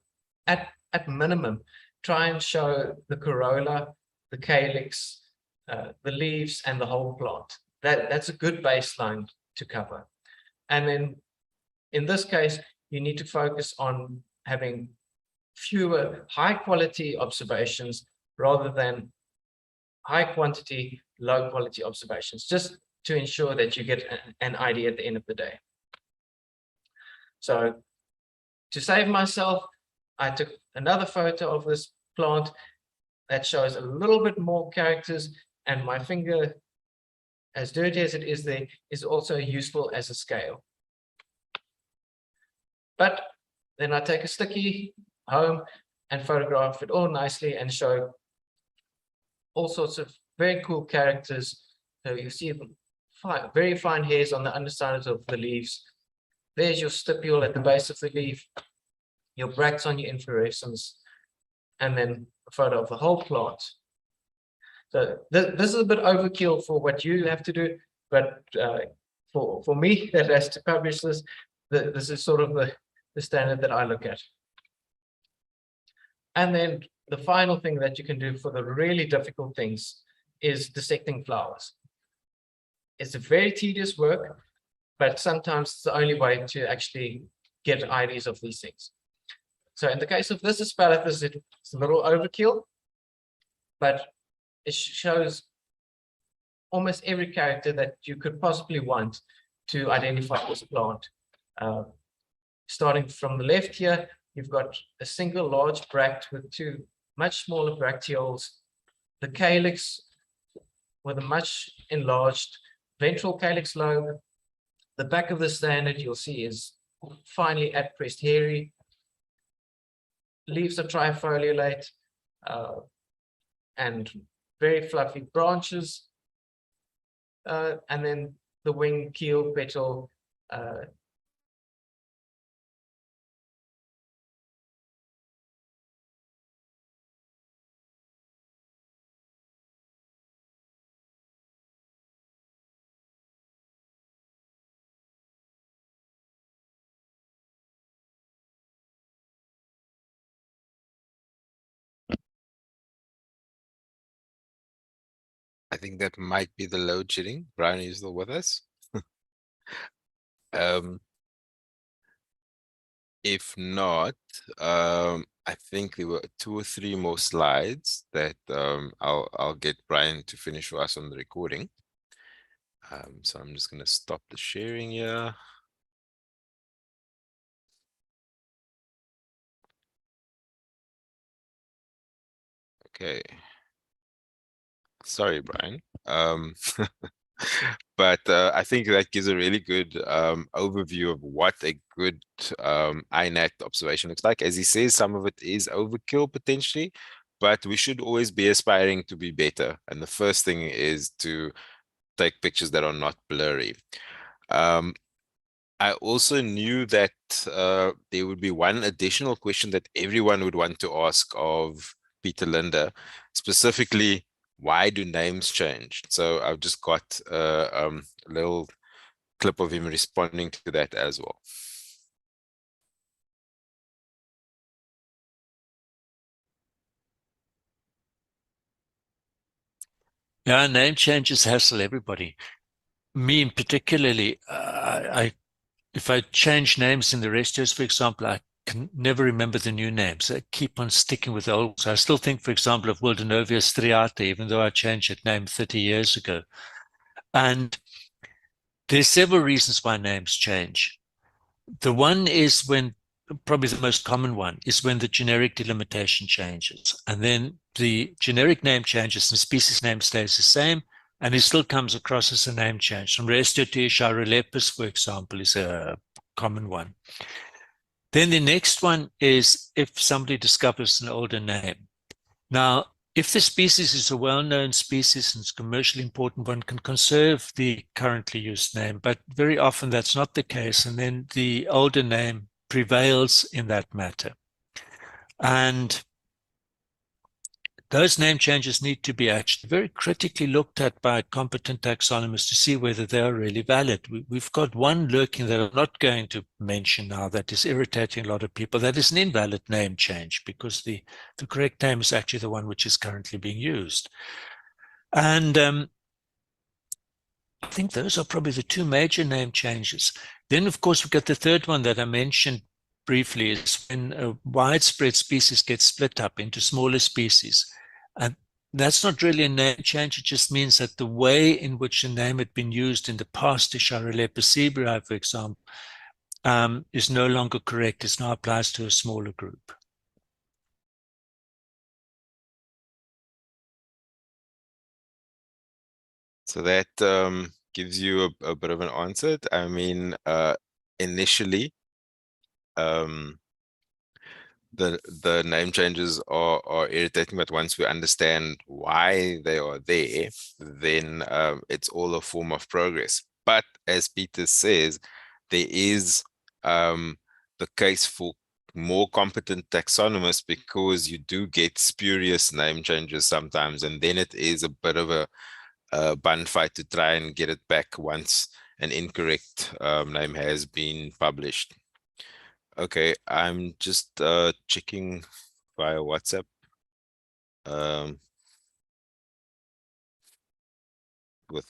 at minimum, try and show the corolla, the calyx, the leaves, and the whole plant. That's a good baseline to cover. And then in this case, you need to focus on having fewer high quality observations rather than high quantity, low quality observations, just to ensure that you get an idea at the end of the day. So to save myself, I took another photo of this plant that shows a little bit more characters, and my finger, as dirty as it is there, is also useful as a scale. But then I take a sticky home and photograph it all nicely and show all sorts of very cool characters. So you see very fine hairs on the underside of the leaves. There's your stipule at the base of the leaf, your bracts on your inflorescence, and then a photo of the whole plant. So this is a bit overkill for what you have to do, but for me that has to publish this, this is sort of the standard that I look at. And then the final thing that you can do for the really difficult things is dissecting flowers. It's a very tedious work, but sometimes it's the only way to actually get IDs of these things. So in the case of this aspalathus, it's a little overkill, but it shows almost every character that you could possibly want to identify this plant. Starting from the left here, you've got a single large bract with two much smaller bracteoles, the calyx with a much enlarged ventral calyx lobe. The back of the standard you'll see is finely adpressed hairy. Leaves are trifoliolate and very fluffy branches. And then the wing, keel, petal, I think that might be the load shedding. Brian, are you still with us? If not, I think there were 2 or 3 more slides that I'll get Brian to finish for us on the recording. So I'm just going to stop the sharing here. Okay. Sorry, Brian. But I think that gives a really good overview of what a good INAT observation looks like. As he says, some of it is overkill potentially, but we should always be aspiring to be better. And the first thing is to take pictures that are not blurry. I also knew that there would be one additional question that everyone would want to ask of Peter Linder, specifically, why do names change? So I've just got a little clip of him responding to that as well. Yeah, name changes hassle everybody. Me particularly, if I change names in the restios, for example, I can never remember the new names. I keep on sticking with the old. So I still think, for example, of Wildernovia striata, even though I changed its name 30 years ago. And there's several reasons why names change. The one is when, probably the most common one, is when the generic delimitation changes. And then the generic name changes and the species name stays the same, and it still comes across as a name change. From Restio to Charolepis, for example, is a common one. Then the next one is if somebody discovers an older name. Now, if the species is a well-known species and it's commercially important, one can conserve the currently used name, but very often that's not the case, and then the older name prevails in that matter. And those name changes need to be actually very critically looked at by competent taxonomists to see whether they are really valid. We've got one lurking that I'm not going to mention now that is irritating a lot of people. That is an invalid name change because the correct name is actually the one which is currently being used. And I think those are probably the 2 major name changes. Then, of course, we've got the third one that I mentioned briefly, is when a widespread species gets split up into smaller species. And that's not really a name change. It just means that the way in which the name had been used in the past to Charolepis zebrae, for example, is no longer correct. It now applies to a smaller group. So that gives you a bit of an answer. I mean, initially, the name changes are irritating, but once we understand why they are there, then it's all a form of progress. But as Peter says, there is the case for more competent taxonomists, because you do get spurious name changes sometimes, and then it is a bit of a bun fight to try and get it back once an incorrect name has been published. Okay, I'm just checking via WhatsApp with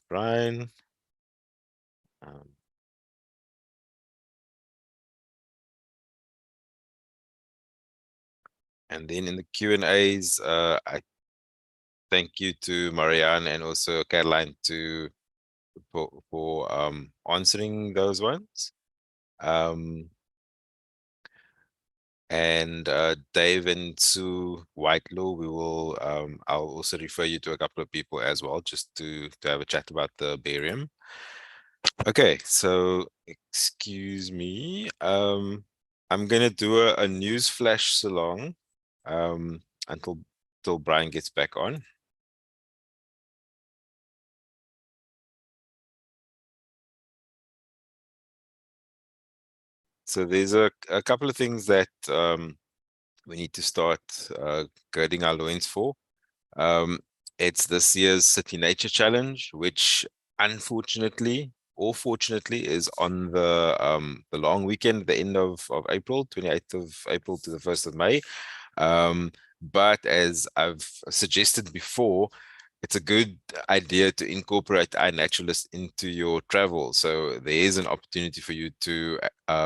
Brian. And then in the Q&As, I thank you to Marianne and also Caroline for answering those ones. And Dave and Sue Whitelaw, we will I'll also refer you to a couple of people as well, just to have a chat about the barium. Okay, so excuse me. I'm gonna do a news flash salon until Brian gets back on. So there's a couple of things that we need to start girding our loins for. It's this year's City Nature Challenge, which unfortunately or fortunately is on the long weekend, the end of April, 28th of April to the 1st of May. But as I've suggested before, it's a good idea to incorporate iNaturalist into your travel. So there is an opportunity for you to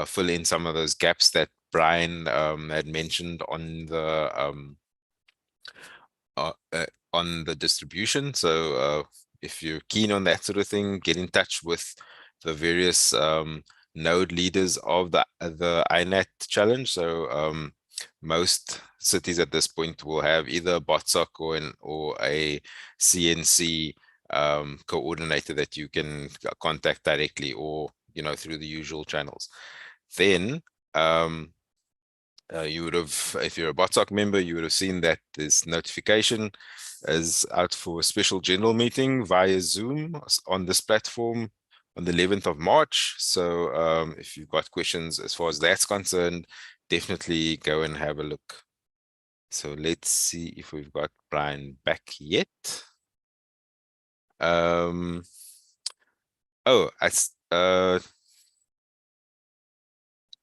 fill in some of those gaps that Brian had mentioned on the distribution. So if you're keen on that sort of thing, get in touch with the various node leaders of the iNat challenge. So most cities at this point will have either a BotSoc or a CNC coordinator that you can contact directly, or through the usual channels. Then you would have, if you're a BotSoc member, you would have seen that this notification is out for a special general meeting via Zoom on this platform on the 11th of March. So if you've got questions as far as that's concerned, definitely go and have a look. So let's see if we've got Brian back yet. Oh,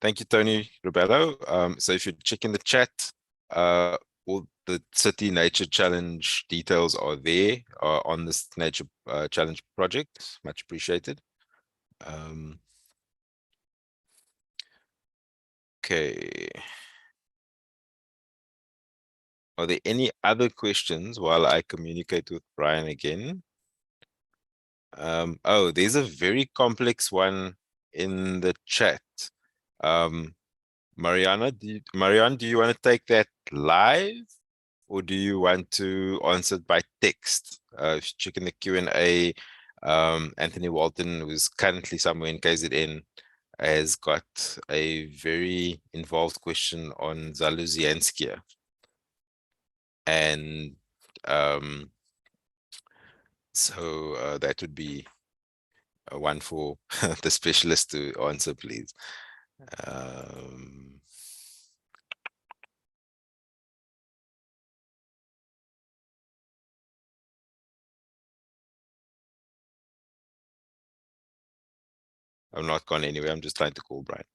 thank you, Tony Rubello. So if you check in the chat, all the City Nature Challenge details are there on this Nature Challenge project. Much appreciated. Okay. Are there any other questions while I communicate with Brian again? Oh, there's a very complex one in the chat. Marianne, do you want to take that live, or do you want to answer it by text? If you check in the Q&A, Anthony Walton, who's currently somewhere in KZN, has got a very involved question on Zaluzianskia. And so that would be one for the specialist to answer, please. I'm not gone anywhere. I'm just trying to call Brian.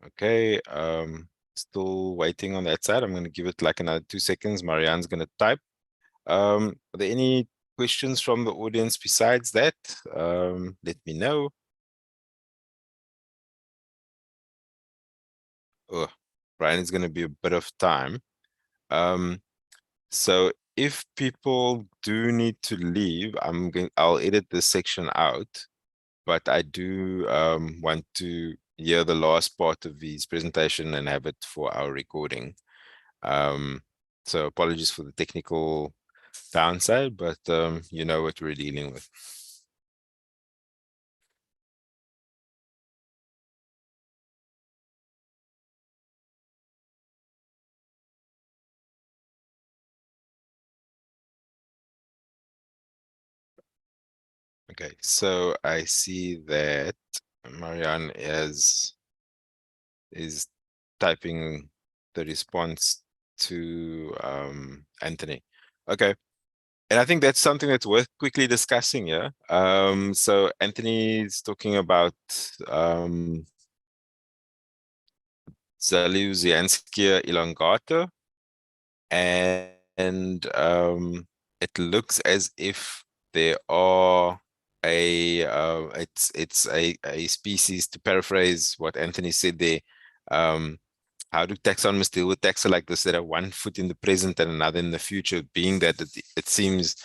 Okay, still waiting on that side. I'm going to give it like another 2 seconds. Marianne's going to type. Are there any questions from the audience besides that? Let me know. Oh, Brian is going to be a bit of time. So if people do need to leave, I'll edit this section out, but I do want to hear the last part of his presentation and have it for our recording. So apologies for the technical downside, but you know what we're dealing with. Okay, so I see that Marianne is typing the response to Anthony. Okay. And I think that's something that's worth quickly discussing here. So Anthony's talking about Zaleuzianskia elongata, and it looks as if there are it's a species, to paraphrase what Anthony said there. How do taxonomists deal with taxa like this that are one foot in the present and another in the future, being that it seems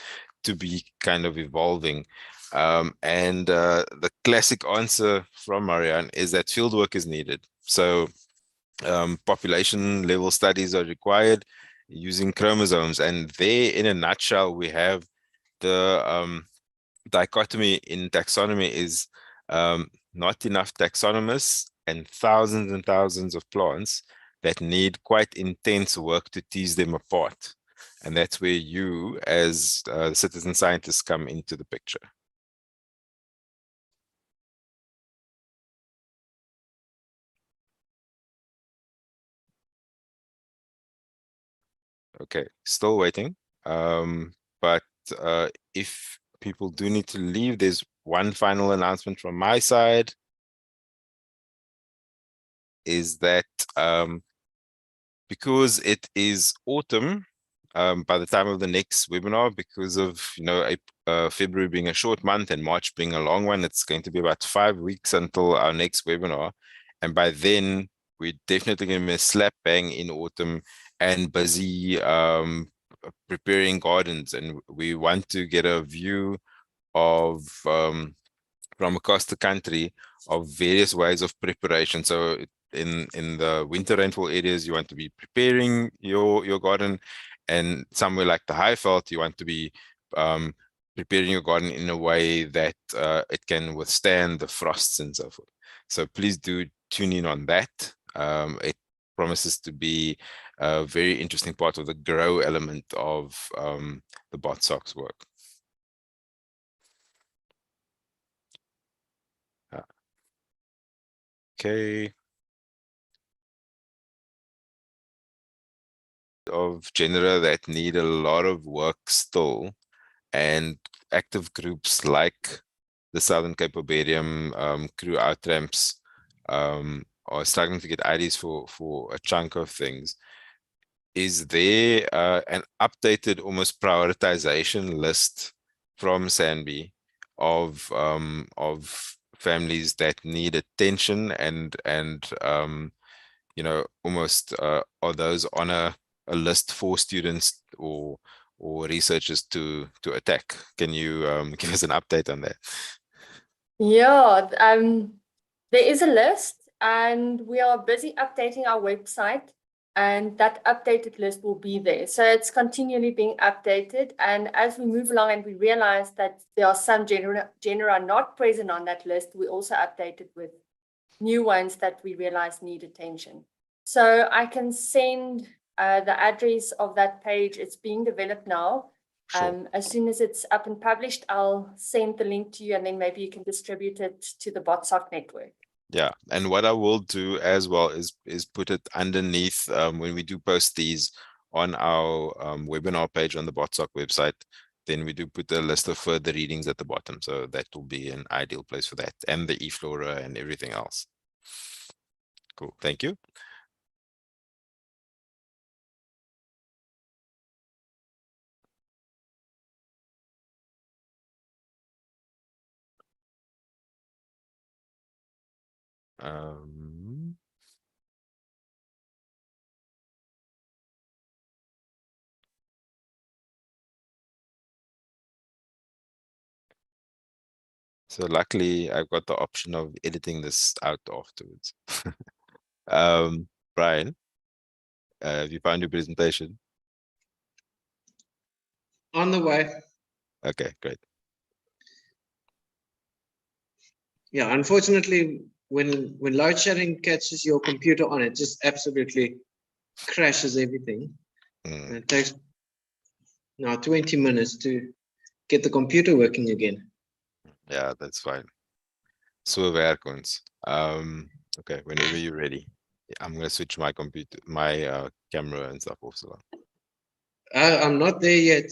to be kind of evolving? And the classic answer from Marianne is that fieldwork is needed. So population level studies are required using chromosomes, and there, in a nutshell, we have the dichotomy in taxonomy is not enough taxonomists and thousands of plants that need quite intense work to tease them apart. And that's where you, as citizen scientists, come into the picture. Okay, still waiting. But if people do need to leave, there's one final announcement from my side, is that because it is autumn, by the time of the next webinar, because of February being a short month and March being a long one, it's going to be about 5 weeks until our next webinar. And by then, we're definitely going to be slap bang in autumn and busy preparing gardens. And we want to get a view of from across the country of various ways of preparation. So in the winter rainfall areas, you want to be preparing your garden, and somewhere like the Highveld, you want to be preparing your garden in a way that it can withstand the frosts and so forth. So please do tune in on that. It promises to be a very interesting part of the grow element of the BotSoc's work. Okay. Of genera that need a lot of work still, and active groups like the Southern Cape herbarium, Crew Outramps, are struggling to get IDs for a chunk of things. Is there an updated, almost prioritization list from SANBI of families that need attention, and almost are those on a list for students or researchers to attack? Can you give us an update on that? Yeah, there is a list, and we are busy updating our website, and that updated list will be there. So it's continually being updated, and as we move along and we realize that there are some genera not present on that list, we also update it with new ones that we realize need attention. So I can send the address of that page. It's being developed now. Sure. As soon as it's up and published, I'll send the link to you, and then maybe you can distribute it to the BotSoc network. Yeah, and what I will do as well is put it underneath when we do post these on our webinar page on the BotSoc website. Then we do put a list of further readings at the bottom, so that will be an ideal place for that, and the EFlora and everything else. Cool, thank you. So luckily, I've got the option of editing this out afterwards. Brian, have you found your presentation? On the way. Okay, great. Yeah, unfortunately, when load shedding catches your computer on, it just absolutely crashes everything. And it takes now 20 minutes to get the computer working again. Yeah, that's fine. So werk ons. Okay, whenever you're ready. I'm gonna switch my computer, my camera and stuff off. So. I'm not there yet.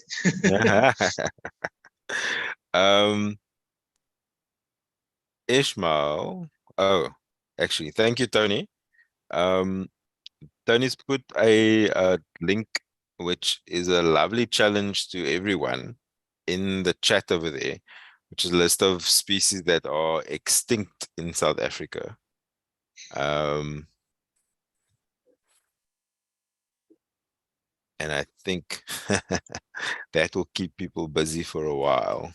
Ishmael. Oh, actually, thank you, Tony. Tony's put a link, which is a lovely challenge to everyone in the chat over there, which is a list of species that are extinct in South Africa. And I think that will keep people busy for a while.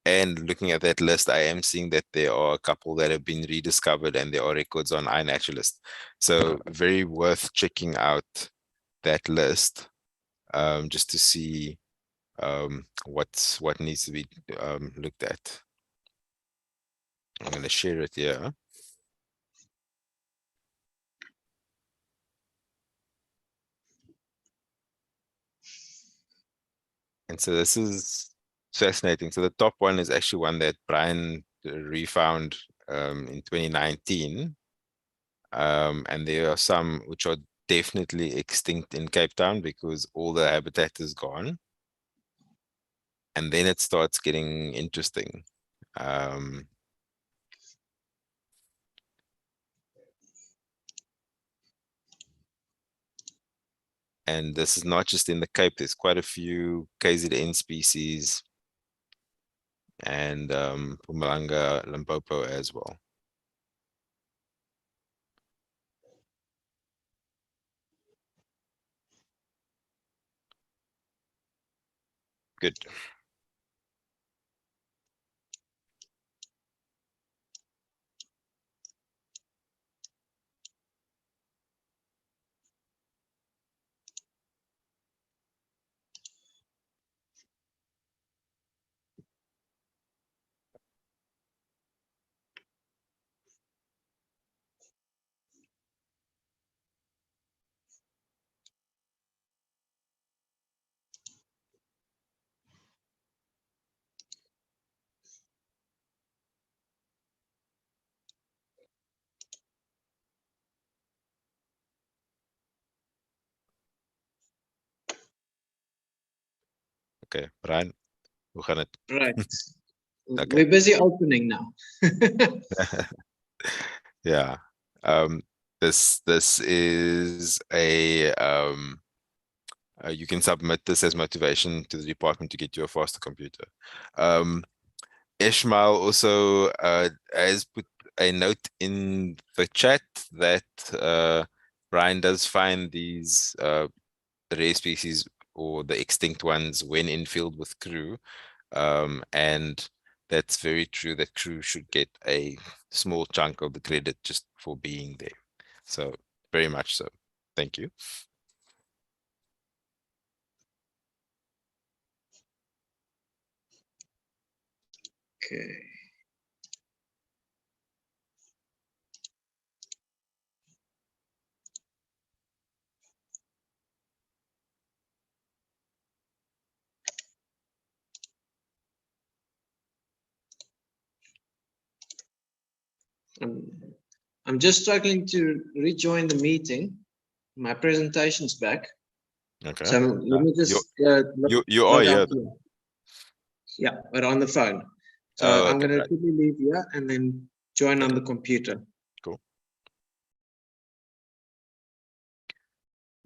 And looking at that list, I am seeing that there are a couple that have been rediscovered and there are records on iNaturalist. So very worth checking out that list just to see what needs to be looked at. I'm going to share it here. And so this is fascinating. So the top one is actually one that Brian refound in 2019. And there are some which are definitely extinct in Cape Town because all the habitat is gone. And then it starts getting interesting. And this is not just in the Cape, there's quite a few KZN species and Mpumalanga, Limpopo as well. Good. Okay, Brian, hoe gaan het? Right. Okay. We're busy opening now. Yeah. This is a you can submit this as motivation to the department to get you a faster computer. Ishmael also has put a note in the chat that Brian does find these rare species or the extinct ones when in field with crew. And that's very true that crew should get a small chunk of the credit just for being there. So very much so. Thank you. Okay. I'm just struggling to rejoin the meeting. My presentation's back. Okay. So let me just you are log here. out here. Yeah, but on the phone. So Oh, I'm okay, going to right. quickly leave here and then join on the computer. Cool.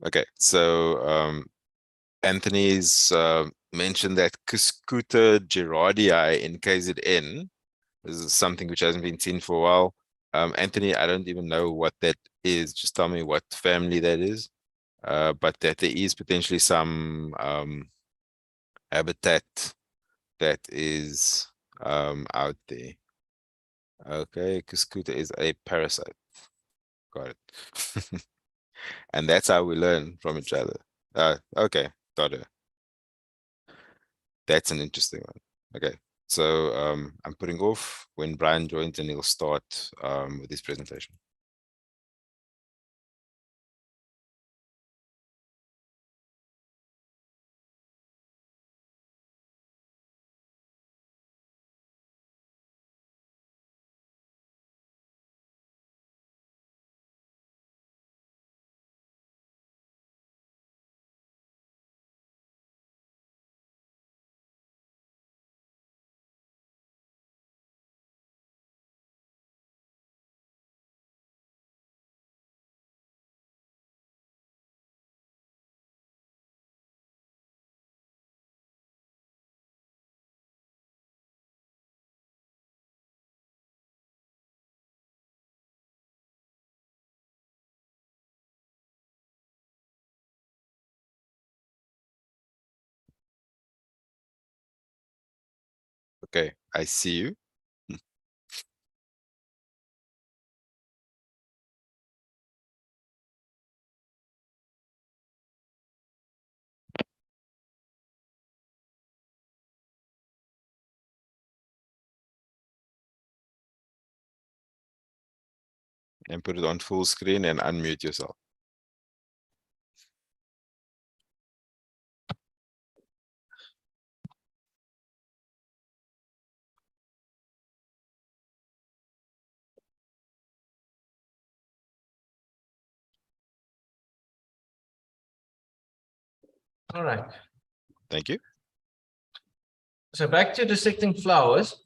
Okay, so Anthony's mentioned that Cuscuta gerardii in KZN. This is something which hasn't been seen for a while. Anthony, I don't even know what that is. Just tell me what family that is. But that there is potentially some habitat that is out there. Okay, Cuscuta is a parasite. Got it. And that's how we learn from each other. Okay, got it. That's an interesting one. Okay, so I'm putting off. When Brian joins, and he'll start with his presentation. Okay, I see you. And put it on full screen and unmute yourself. All right. Thank you. So back to dissecting flowers.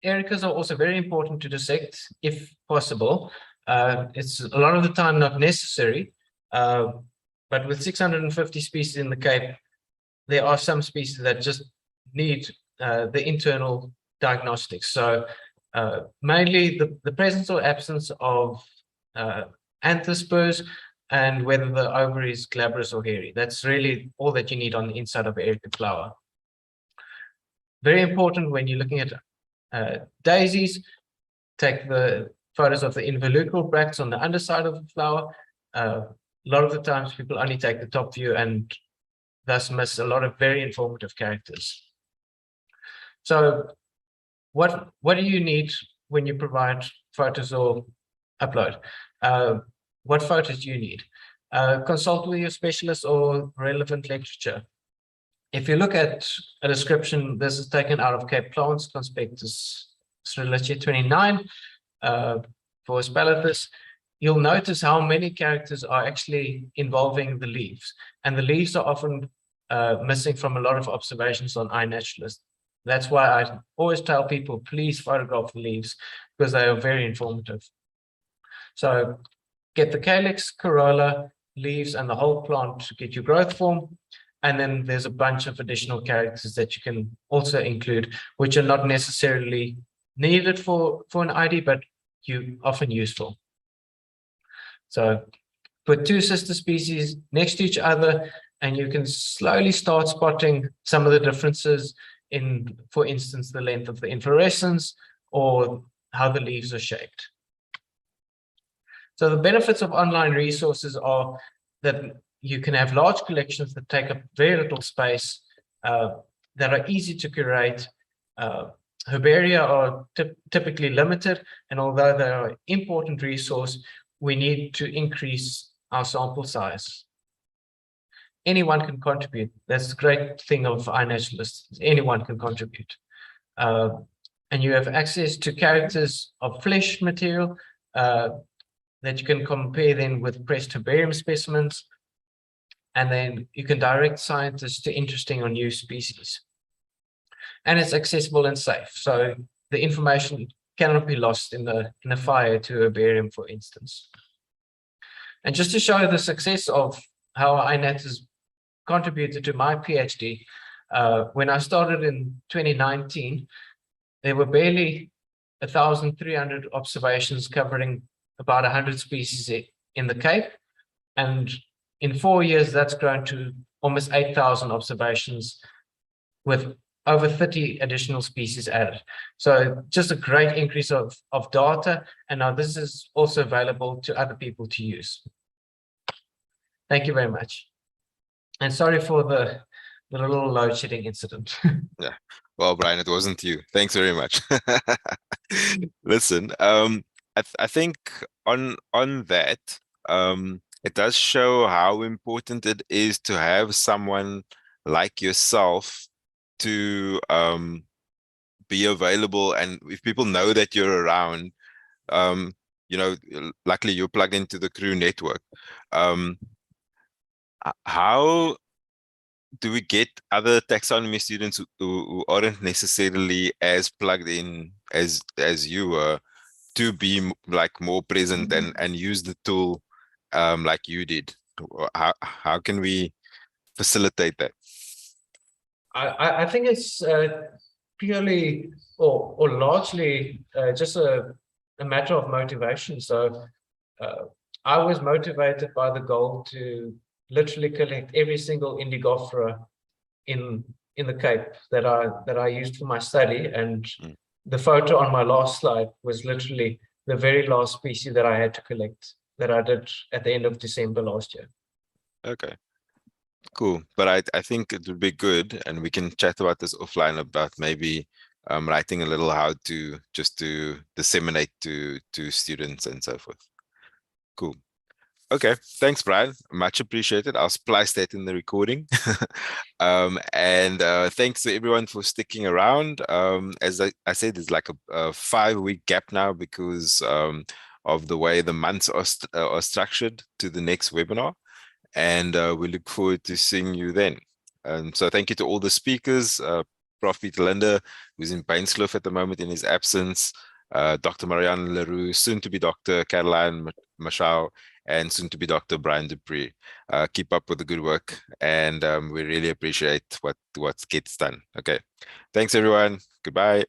Ericas are also very important to dissect if possible. It's a lot of the time not necessary, but with 650 species in the Cape, there are some species that just need the internal diagnostics. So mainly the presence or absence of anthespurs and whether the ovary is glabrous or hairy. That's really all that you need on the inside of an erica flower. Very important when you're looking at daisies, take the photos of the involucral bracts on the underside of the flower. A lot of the times people only take the top view and thus miss a lot of very informative characters. So what do you need when you provide photos or upload? What photos do you need? Consult with your specialist or relevant literature. If you look at a description, this is taken out of Cape Plants, Conspectives, Literature 29 for Aspalathus, you'll notice how many characters are actually involving the leaves. And the leaves are often missing from a lot of observations on iNaturalist. That's why I always tell people, please photograph the leaves because they are very informative. So get the calyx, corolla, leaves, and the whole plant to get your growth form. And then there's a bunch of additional characters that you can also include, which are not necessarily needed for an ID, but often useful. So put two sister species next to each other, and you can slowly start spotting some of the differences in, for instance, the length of the inflorescence or how the leaves are shaped. So the benefits of online resources are that you can have large collections that take up very little space, that are easy to curate. Herbaria are typically limited, and although they are an important resource, we need to increase our sample size. Anyone can contribute. That's the great thing of iNaturalist. Anyone can contribute. And you have access to characters of flesh material that you can compare then with pressed herbarium specimens. And then you can direct scientists to interesting or new species. And it's accessible and safe. So the information cannot be lost in a fire to a herbarium, for instance. And just to show the success of how iNat has contributed to my PhD, when I started in 2019, there were barely 1,300 observations covering about 100 species in the Cape. And in 4 years, that's grown to almost 8,000 observations with over 30 additional species added. So just a great increase of data. And now this is also available to other people to use. Thank you very much. And sorry for the little load shedding incident. Yeah. Well, Brian, it wasn't you. Thanks very much. Listen, I think on that, it does show how important it is to have someone like yourself to be available, and if people know that you're around, you know, luckily you're plugged into the crew network. How do we get other taxonomy students who aren't necessarily as plugged in as you were to be like more present and use the tool like you did? How can we facilitate that? I think it's purely or largely just a matter of motivation. So I was motivated by the goal to literally collect every single Indigofera in in the Cape that I used for my study, and Mm. the photo on my last slide was literally the very last species that I had to collect, that I did at the end of December last year. Okay. Cool. But I think it would be good, and we can chat about this offline, about maybe writing a little how to just to disseminate to students and so forth. Cool. Okay, thanks, Brian. Much appreciated. I'll splice that in the recording. And thanks to everyone for sticking around. As I said, it's like a 5-week gap now because of the way the months are structured to the next webinar. And we look forward to seeing you then. So thank you to all the speakers, Prof Peter Linder, who's in Bainskloof at the moment in his absence, Dr. Marianne le Roux, soon to be Dr. Caroline Mashau, and soon to be Dr. Brian Dupree. Keep up with the good work, and we really appreciate what gets done. Okay, thanks everyone. Goodbye.